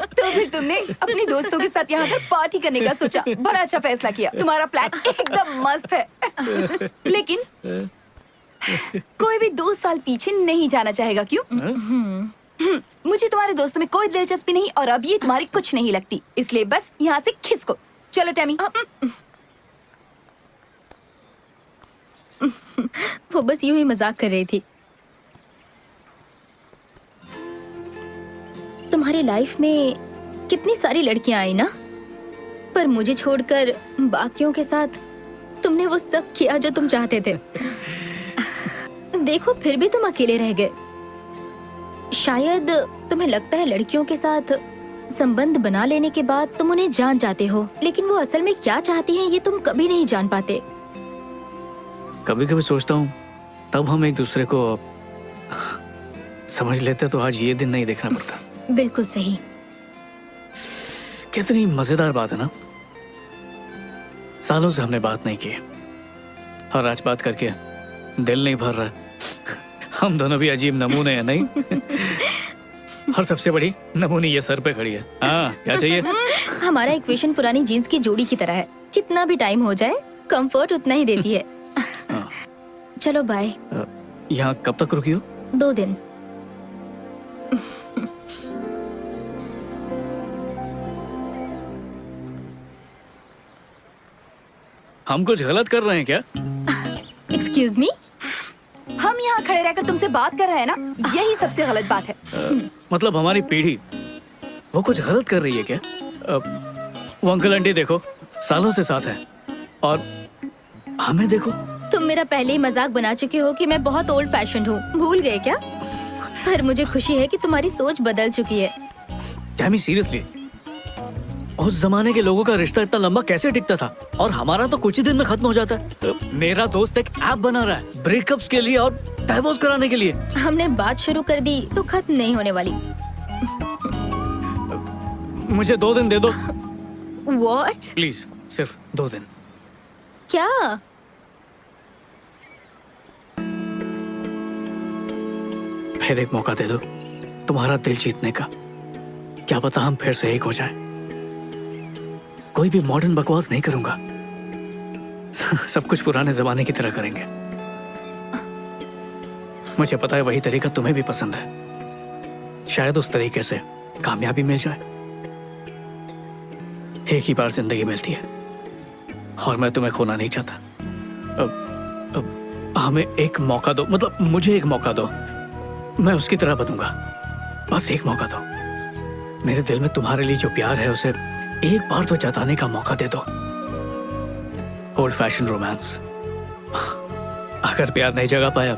तो फिर तुमने अपने दोस्तों के साथ यहाँ पर पार्टी करने का सोचा। बड़ा अच्छा फैसला किया, तुम्हारा प्लान एकदम मस्त है। लेकिन कोई भी 2 साल पीछे नहीं जाना चाहेगा, क्यों? मुझे तुम्हारे दोस्तों में कोई दिलचस्पी नहीं और अब ये तुम्हारी कुछ नहीं लगती, इसलिए बस यहाँ से खिसको। चलो टैमी। वो बस यूं ही मजाक कर रही थी। तुम्हारी लाइफ में कितनी सारी लड़कियां आई ना, पर मुझे छोड़कर बाकियों के साथ तुमने वो सब किया जो तुम चाहते थे। देखो फिर भी तुम अकेले रह गए। शायद तुम्हें लगता है लड़कियों के साथ संबंध बना लेने के बाद तुम उन्हें जान जाते हो, लेकिन वो असल में क्या चाहती हैं ये तुम कभी नहीं जान पाते। कभी कभी सोचता हूँ तब हम एक दूसरे को समझ लेते तो आज ये दिन नहीं देखना पड़ता। बिल्कुल सही। कितनी मजेदार बात है ना। सालों से हमने बात नहीं की और आज बात करके दिल नहीं भर रहा। हम दोनों भी अजीब नमूने हैं, नहीं? और सबसे बड़ी नमूनी ये सर पे खड़ी है। हाँ, क्या चाहिए? हमारा इक्वेशन पुरानी जीन्स की जोड़ी की तरह है, कितना भी टाइम हो जाए कंफर्ट उतना ही देती है। हाँ। चलो बाय। यहाँ कब तक रुकी हो? 2 दिन। हम कुछ गलत कर रहे हैं क्या? Excuse me? हम यहाँ खड़े रहकर तुमसे बात कर रहे हैं ना, यही सबसे गलत बात है। मतलब हमारी पीढ़ी वो कुछ गलत कर रही है क्या? वो अंकल आंटी देखो, सालों से साथ है और हमें देखो। तुम मेरा पहले ही मजाक बना चुके हो कि मैं बहुत ओल्ड फैशन हूँ, भूल गए क्या? पर मुझे खुशी है कि तुम्हारी सोच बदल चुकी है। टैमी सीरियसली, उस जमाने के लोगों का रिश्ता इतना लंबा कैसे टिकता था और हमारा तो कुछ ही दिन में खत्म हो जाता है। मेरा दोस्त एक ऐप बना रहा है ब्रेकअप्स के लिए और डाइवोर्स कराने के लिए। हमने बात शुरू कर दी तो खत्म नहीं होने वाली। मुझे 2 दिन दे दो What? प्लीज, सिर्फ 2 दिन। क्या? फिर एक मौका दे दो तुम्हारा दिल जीतने का। क्या पता हम फिर से एक हो जाए। कोई भी मॉडर्न बकवास नहीं करूंगा, सब कुछ पुराने जमाने की तरह करेंगे। मुझे पता है वही तरीका तुम्हें भी पसंद है, शायद उस तरीके से कामयाबी मिल जाए। एक ही बार जिंदगी मिलती है और मैं तुम्हें खोना नहीं चाहता। अब हमें एक मौका दो, मतलब मुझे एक मौका दो, मैं उसकी तरह बनूंगा। बस एक मौका दो। मेरे दिल में तुम्हारे लिए जो प्यार है उसे एक बार तो जताने का मौका दे दो। Old fashion romance. अगर प्यार नहीं जगा पाया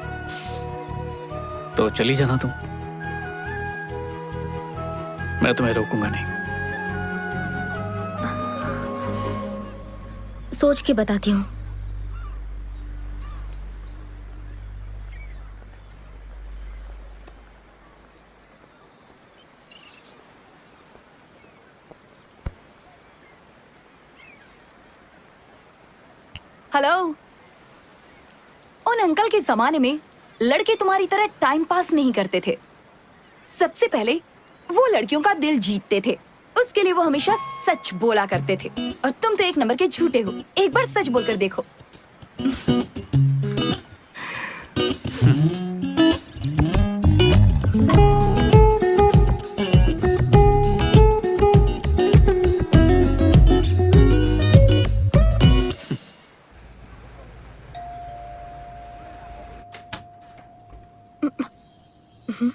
तो चली जाना तुम, मैं तुम्हें रोकूंगा नहीं। सोच के बताती हूँ। हेलो। उन अंकल के जमाने में लड़के तुम्हारी तरह टाइम पास नहीं करते थे। सबसे पहले वो लड़कियों का दिल जीतते थे, उसके लिए वो हमेशा सच बोला करते थे। और तुम तो एक नंबर के झूठे हो। एक बार सच बोलकर देखो।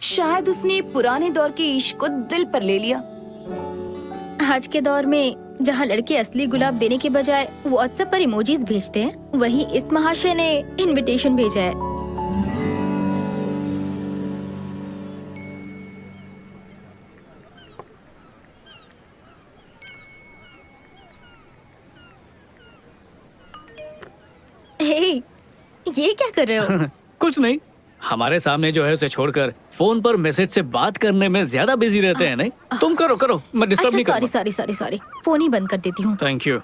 शायद उसने पुराने दौर के इश्क को दिल पर ले लिया। आज के दौर में जहाँ लड़के असली गुलाब देने के बजाय व्हाट्सएप पर इमोजीज भेजते हैं, वही इस महाशय ने इनविटेशन भेजा है। हे, ये क्या कर रहे हो? कुछ नहीं, हमारे सामने जो है उसे छोड़कर फोन पर मैसेज से बात करने में ज्यादा बिजी रहते हैं। नहीं, तुम करो करो, मैं डिस्टर्ब नहीं सॉरी करूंगा। सॉरी सॉरी सॉरी, फोन ही बंद कर देती हूँ। Thank you.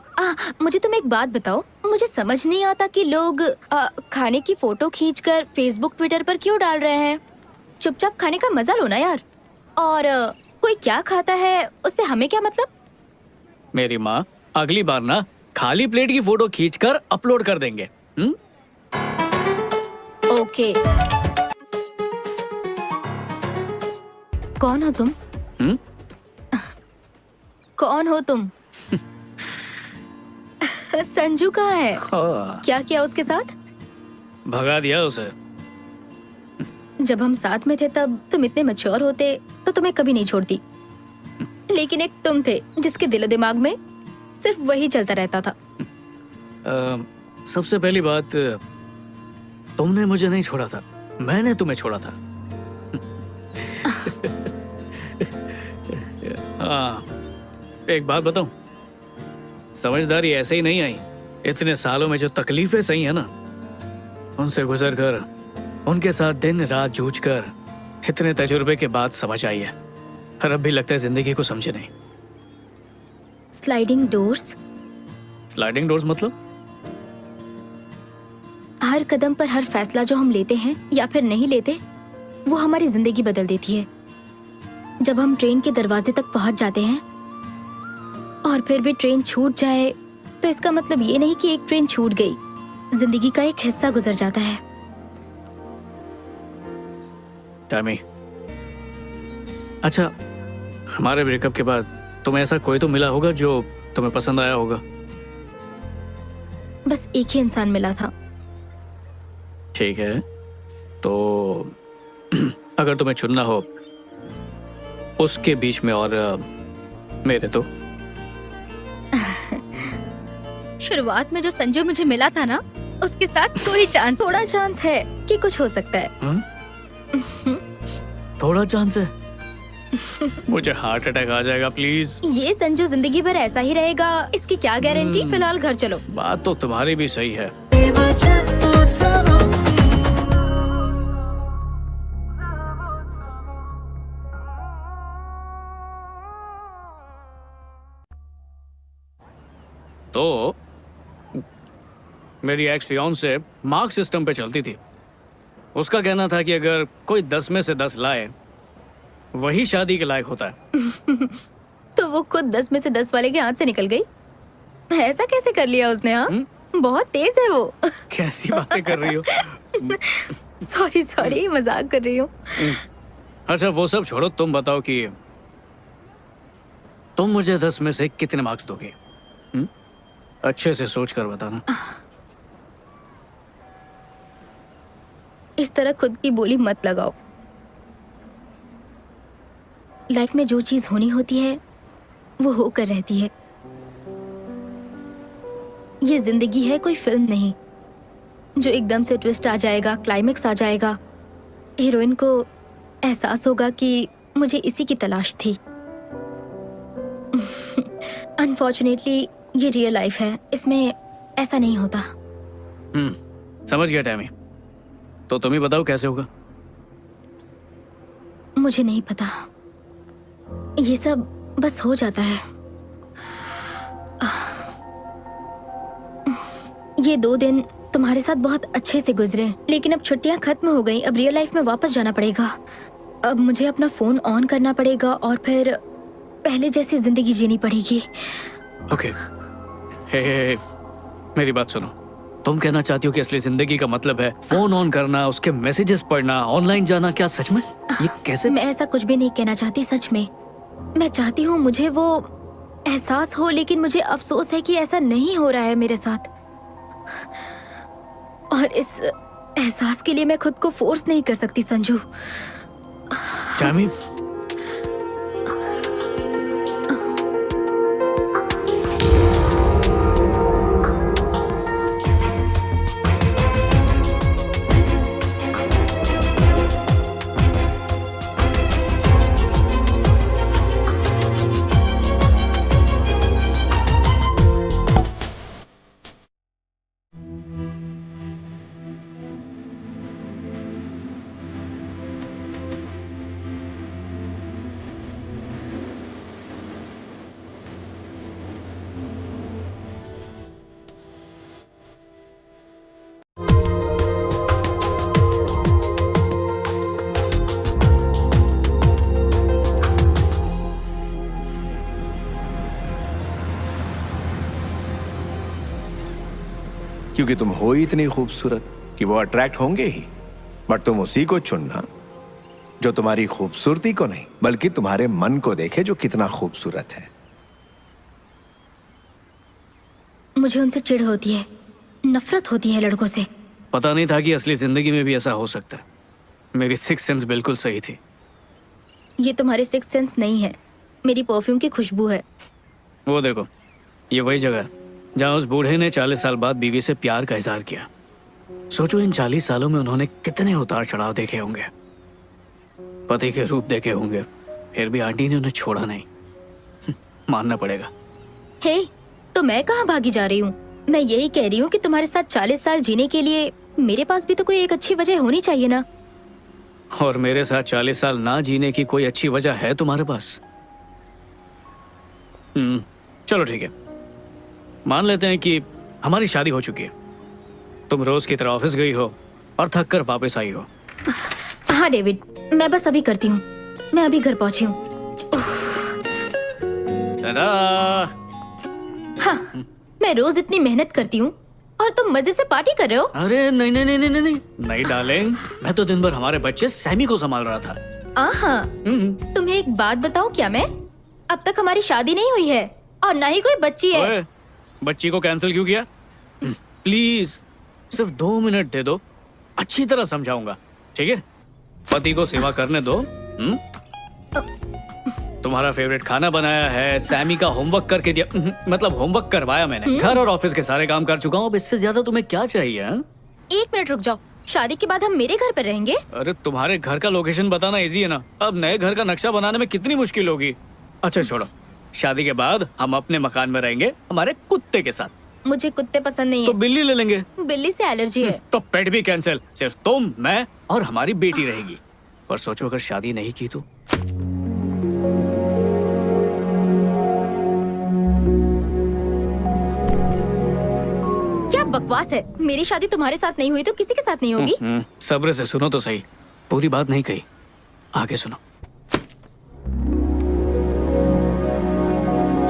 मुझे तुम एक बात बताओ, मुझे समझ नहीं आता कि लोग खाने की फोटो खींचकर फेसबुक ट्विटर पर क्यों डाल रहे हैं। चुपचाप खाने का मजा लो ना यार। और कोई क्या खाता है उससे हमें क्या मतलब। मेरी माँ अगली बार ना खाली प्लेट की फोटो खींचकर अपलोड कर देंगे। ओके। कौन हो तुम? कौन हो तुम? संजू कहाँ है? क्या किया उसके साथ? भगा दिया उसे। जब हम साथ में थे तब तुम इतने मैच्योर होते तो तुम्हें कभी नहीं छोड़ती, लेकिन एक तुम थे जिसके दिलो दिमाग में सिर्फ वही चलता रहता था। सबसे पहली बात, तुमने मुझे नहीं छोड़ा था, मैंने तुम्हें छोड़ा था। एक बात बताऊं, समझदारी ऐसे ही नहीं आई। इतने सालों में जो तकलीफें सही है ना, उनसे गुजर कर, उनके साथ दिन रात जूझकर, इतने तजुर्बे के बाद समझ आई है। और अब भी लगता है जिंदगी को समझे नहीं। स्लाइडिंग डोर्स, स्लाइडिंग डोर्स मतलब? हर कदम पर हर फैसला जो हम लेते हैं या फिर नहीं लेते, वो हमारी जिंदगी बदल देती है। जब हम ट्रेन के दरवाजे तक पहुंच जाते हैं और फिर भी ट्रेन छूट जाए, तो इसका मतलब ये नहीं कि एक ट्रेन छूट गई, जिंदगी का एक हिस्सा गुजर जाता है। टैमी, अच्छा, हमारे ब्रेकअप के बाद तुम्हें ऐसा कोई तो मिला होगा जो तुम्हें पसंद आया होगा? बस एक ही इंसान मिला था। ठीक है, तो अगर तुम्हें चुनना हो उसके बीच में और मेरे, तो शुरुआत में जो संजू मुझे मिला था ना, उसके साथ कोई चांस, थोड़ा चांस है कि कुछ हो सकता है। थोड़ा चांस है? मुझे हार्ट अटैक आ जाएगा प्लीज। ये संजू जिंदगी भर ऐसा ही रहेगा, इसकी क्या गारंटी। फिलहाल घर चलो। बात तो तुम्हारी भी सही है। तो मेरी एक्स फियांसे मार्क सिस्टम पे चलती थी। उसका कहना था कि अगर कोई 10 में से 10 लाए, वही शादी के लायक होता है। तो वो खुद 10 में से 10 वाले के हाथ से निकल गई। ऐसा कैसे कर लिया उसने? हाँ, बहुत तेज है वो। कैसी बातें कर रही हो? सॉरी, मजाक कर रही हूँ। अच्छा, वो सब छोड़ो, तुम बताओ कि तुम मुझे 10 में से कितने मार्क्स दोगे? अच्छे से सोच कर बताना। इस तरह खुद की बोली मत लगाओ। लाइफ में जो चीज होनी होती है वो होकर रहती है। ये जिंदगी है, कोई फिल्म नहीं जो एकदम से ट्विस्ट आ जाएगा, क्लाइमेक्स आ जाएगा, हीरोइन को एहसास होगा कि मुझे इसी की तलाश थी। अनफॉर्चुनेटली ये रियल लाइफ है, इसमें ऐसा नहीं होता। समझ गया टैमी। तो तुम ही बताओ कैसे होगा? मुझे नहीं पता, ये सब बस हो जाता है। ये 2 दिन तुम्हारे साथ बहुत अच्छे से गुजरे, लेकिन अब छुट्टियां खत्म हो गई। अब रियल लाइफ में वापस जाना पड़ेगा। अब मुझे अपना फोन ऑन करना पड़ेगा और फिर पहले जैसी जिंदगी जीनी पड़ेगी। ओके, हे, मेरी बात सुनो। तुम कहना चाहती हो कि असली जिंदगी का मतलब है फोन ऑन करना, उसके मैसेजेस पढ़ना, ऑनलाइन जाना? क्या सच में? ये कैसे? मैं ऐसा कुछ भी नहीं कहना चाहती, सच में। मैं चाहती हूँ मुझे वो एहसास हो, लेकिन मुझे अफसोस है कि ऐसा नहीं हो रहा है मेरे साथ। और इस एहसास के लिए मैं खुद को फोर्स नहीं कर सकती संजू। टैमी, क्योंकि तुम हो ही इतनी खूबसूरत कि वो अट्रैक्ट होंगे ही। बट तुम उसी को चुनना जो तुम्हारी खूबसूरती को नहीं, बल्कि तुम्हारे मन को देखे जो कितना खूबसूरत है। मुझे उनसे चिढ़ होती है, नफरत होती है लड़कों से। पता नहीं था कि असली जिंदगी में भी ऐसा हो सकता है। मेरी सिक्स सेंस बिल्कुल सही थी। ये तुम्हारे सिक्स सेंस नहीं है, मेरी परफ्यूम की खुशबू है। वो देखो, ये वही जगह है जहाँ उस बूढ़े ने 40 साल बाद बीवी से प्यार का इजहार किया। सोचो, इन 40 सालों में उन्होंने कितने उतार चढ़ाव देखे होंगे, पति के रूप देखे होंगे, फिर भी आंटी ने उन्हें छोड़ा नहीं। मानना पड़ेगा। हे, तो मैं कहाँ भागी जा रही हूँ? मैं यही कह रही हूँ कि तुम्हारे साथ 40 साल जीने के लिए मेरे पास भी तो कोई एक अच्छी वजह होनी चाहिए ना। और मेरे साथ 40 साल ना जीने की कोई अच्छी वजह है तुम्हारे पास? चलो ठीक है, मान लेते हैं कि हमारी शादी हो चुकी है, तुम रोज की तरह ऑफिस गई हो और थक कर वापस आई हो। हाँ डेविड, मैं बस अभी करती हूँ। मैं अभी घर पहुंची हूँ। टाटा। हाँ, मैं रोज इतनी मेहनत करती हूँ और तुम मजे से पार्टी कर रहे हो। अरे नहीं नहीं नहीं नहीं नहीं नहीं नहीं डार्लिंग, मैं तो दिन भर हमारे बच्चे सैमी को संभाल रहा था। हाँ, तुम्हें एक बात बताऊं क्या मैं? अब तक हमारी शादी नहीं हुई है और ना ही कोई बच्ची है। ओए, बच्ची को कैंसिल क्यों किया? प्लीज सिर्फ 2 मिनट दे दो, अच्छी तरह समझाऊंगा, ठीक है? पति को सेवा करने दो। तुम्हारा फेवरेट खाना बनाया है, सैमी का होमवर्क करके दिया, मतलब होमवर्क करवाया मैंने। घर और ऑफिस के सारे काम कर चुका हूँ, अब इससे ज्यादा तुम्हें क्या चाहिए? हाँ? 1 मिनट रुक जाओ, शादी के बाद हम मेरे घर पर रहेंगे। अरे तुम्हारे घर का लोकेशन बताना इजी है ना, अब नए घर का नक्शा बनाने में कितनी मुश्किल होगी। अच्छा छोड़ो, शादी के बाद हम अपने मकान में रहेंगे हमारे कुत्ते के साथ। मुझे कुत्ते पसंद नहीं तो है। बिल्ली ले लेंगे। बिल्ली से एलर्जी है। तो पेट भी कैंसिल, सिर्फ तुम, मैं और हमारी बेटी रहेगी। पर सोचो अगर शादी नहीं की तो? क्या बकवास है, मेरी शादी तुम्हारे साथ नहीं हुई तो किसी के साथ नहीं होगी। सब्र से सुनो तो सही, पूरी बात नहीं कही, आगे सुनो।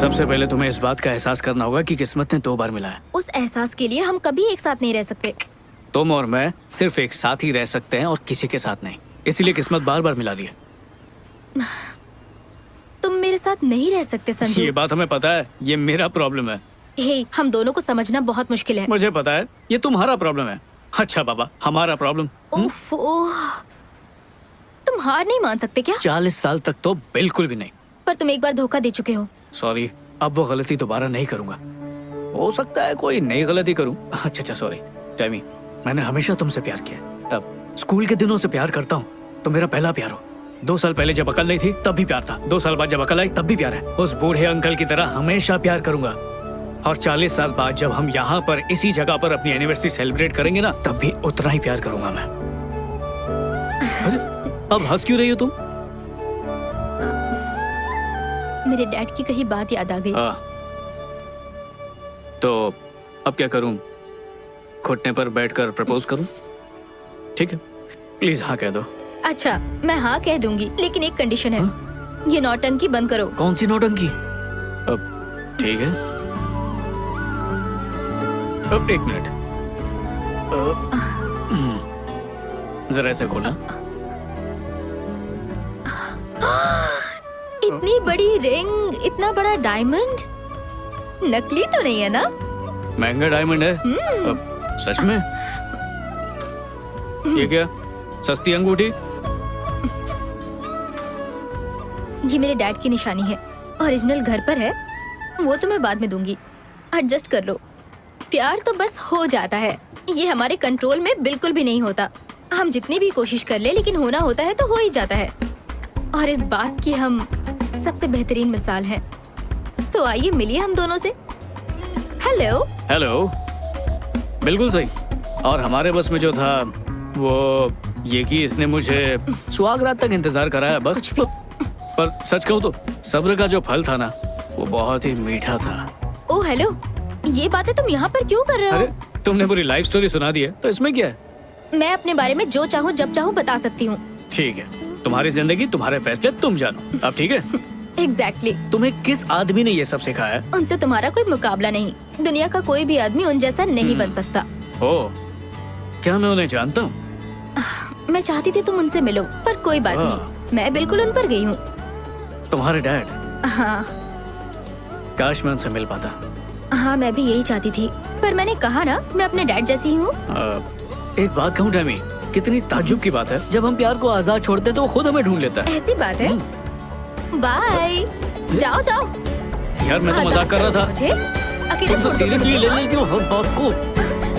सबसे पहले तुम्हें इस बात का एहसास करना होगा कि किस्मत ने 2 बार मिला है। उस एहसास के लिए हम कभी एक साथ नहीं रह सकते। तुम और मैं सिर्फ एक साथ ही रह सकते हैं और किसी के साथ नहीं, इसीलिए किस्मत बार बार मिला रही है। तुम मेरे साथ नहीं रह सकते संजू। ये बात हमें पता है, ये मेरा प्रॉब्लम है। हे, हम दोनों को समझना बहुत मुश्किल है। मुझे पता है, ये तुम्हारा प्रॉब्लम है। अच्छा बाबा, हमारा प्रॉब्लम। उफ, ओह, तुम हार नहीं मान सकते क्या? 40 साल तक तो बिल्कुल भी नहीं। पर तुम एक बार धोखा दे चुके हो। सॉरी, अब वो गलती दोबारा नहीं करूंगा। हो सकता है कोई नई गलती करूं। अच्छा सॉरी टैमी, मैंने हमेशा तुमसे प्यार किया। अब स्कूल के दिनों से प्यार करता हूँ, तो मेरा पहला प्यार हो। 2 साल पहले जब अकल नहीं थी तब भी प्यार था, 2 साल बाद जब अकल आई तब भी प्यार है। उस बूढ़े अंकल की तरह हमेशा प्यार करूंगा। और 40 साल बाद जब हम यहाँ पर इसी जगह पर अपनी एनिवर्सरी सेलिब्रेट करेंगे ना, तब भी उतना ही प्यार करूंगा मैं। अरे, अब हंस क्यों रही हो तुम? मेरे डैड की कही बात याद आ गई। तो अब क्या करूं? घुटने पर बैठकर प्रपोज करूं? ठीक है, प्लीज हाँ कह दो। अच्छा, मैं हाँ कह दूंगी, लेकिन एक कंडीशन है। ये नौटंकी बंद करो। कौन सी नौटंकी? अब ठीक है, अब 1 मिनट, जरा ऐसे खोलना। इतनी बड़ी रिंग, इतना बड़ा डायमंड, नकली तो नहीं है ना? महंगा डायमंड है। अब सच में? ये क्या, सस्ती अंगूठी? ये मेरे डैड की निशानी है, ओरिजिनल घर पर है। वो तो मैं बाद में दूंगी, एडजस्ट कर लो। प्यार तो बस हो जाता है, ये हमारे कंट्रोल में बिल्कुल भी नहीं होता। हम जितनी भी कोशिश कर ले, लेकिन होना होता है तो हो ही जाता है। और इस बात की हम सबसे बेहतरीन मिसाल हैं। तो आइए मिलिए हम दोनों से। हेलो। हेलो, बिल्कुल सही। और हमारे बस में जो था वो ये कि इसने मुझे सुहाग रात तक इंतजार कराया बस। पर सच कहूँ तो सब्र का जो फल था ना, वो बहुत ही मीठा था। ओ हेलो, ये बातें तुम यहाँ पर क्यों कर रहे हो? अरे तुमने पूरी लाइफ स्टोरी सुना दी है, तो इसमें क्या है? मैं अपने बारे में जो चाहूँ जब चाहूँ बता सकती हूँ। ठीक है, तुम्हारी जिंदगी, तुम्हारे फैसले, तुम जानो। अब ठीक है? एग्जैक्टली। तुम्हें किस आदमी ने ये सब सिखाया है? उनसे तुम्हारा कोई मुकाबला नहीं। दुनिया का कोई भी आदमी उन जैसा नहीं बन सकता। ओ, क्या मैं उन्हें जानता हूँ? मैं चाहती थी तुम उनसे मिलो, पर कोई बात नहीं, मैं बिल्कुल उन पर गई हूँ। तुम्हारे डैड? हाँ काश मैं उनसे मिल पाता। हाँ, मैं भी यही चाहती थी, पर मैंने कहा ना, मैं अपने डैड जैसी हूँ। एक बात कहूँ टैमी, कितनी ताज्जुब की बात है, जब हम प्यार को आजाद छोड़ते तो वो खुद हमें ढूंढ लेता है। ऐसी बात है? बाय, जाओ जाओ। यार मैं तो मजाक कर रहा था। मुझे अकेले तुम तो छोड़ दो। सीरियसली ले लेती हो हर बात को।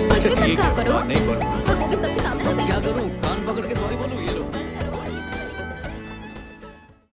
अच्छा मत ठीक कहा है, करो। नहीं बोलूंगा। और वो भी सबके सामने। क्या करूँ, कान पकड़ के सॉरी बोलूँ?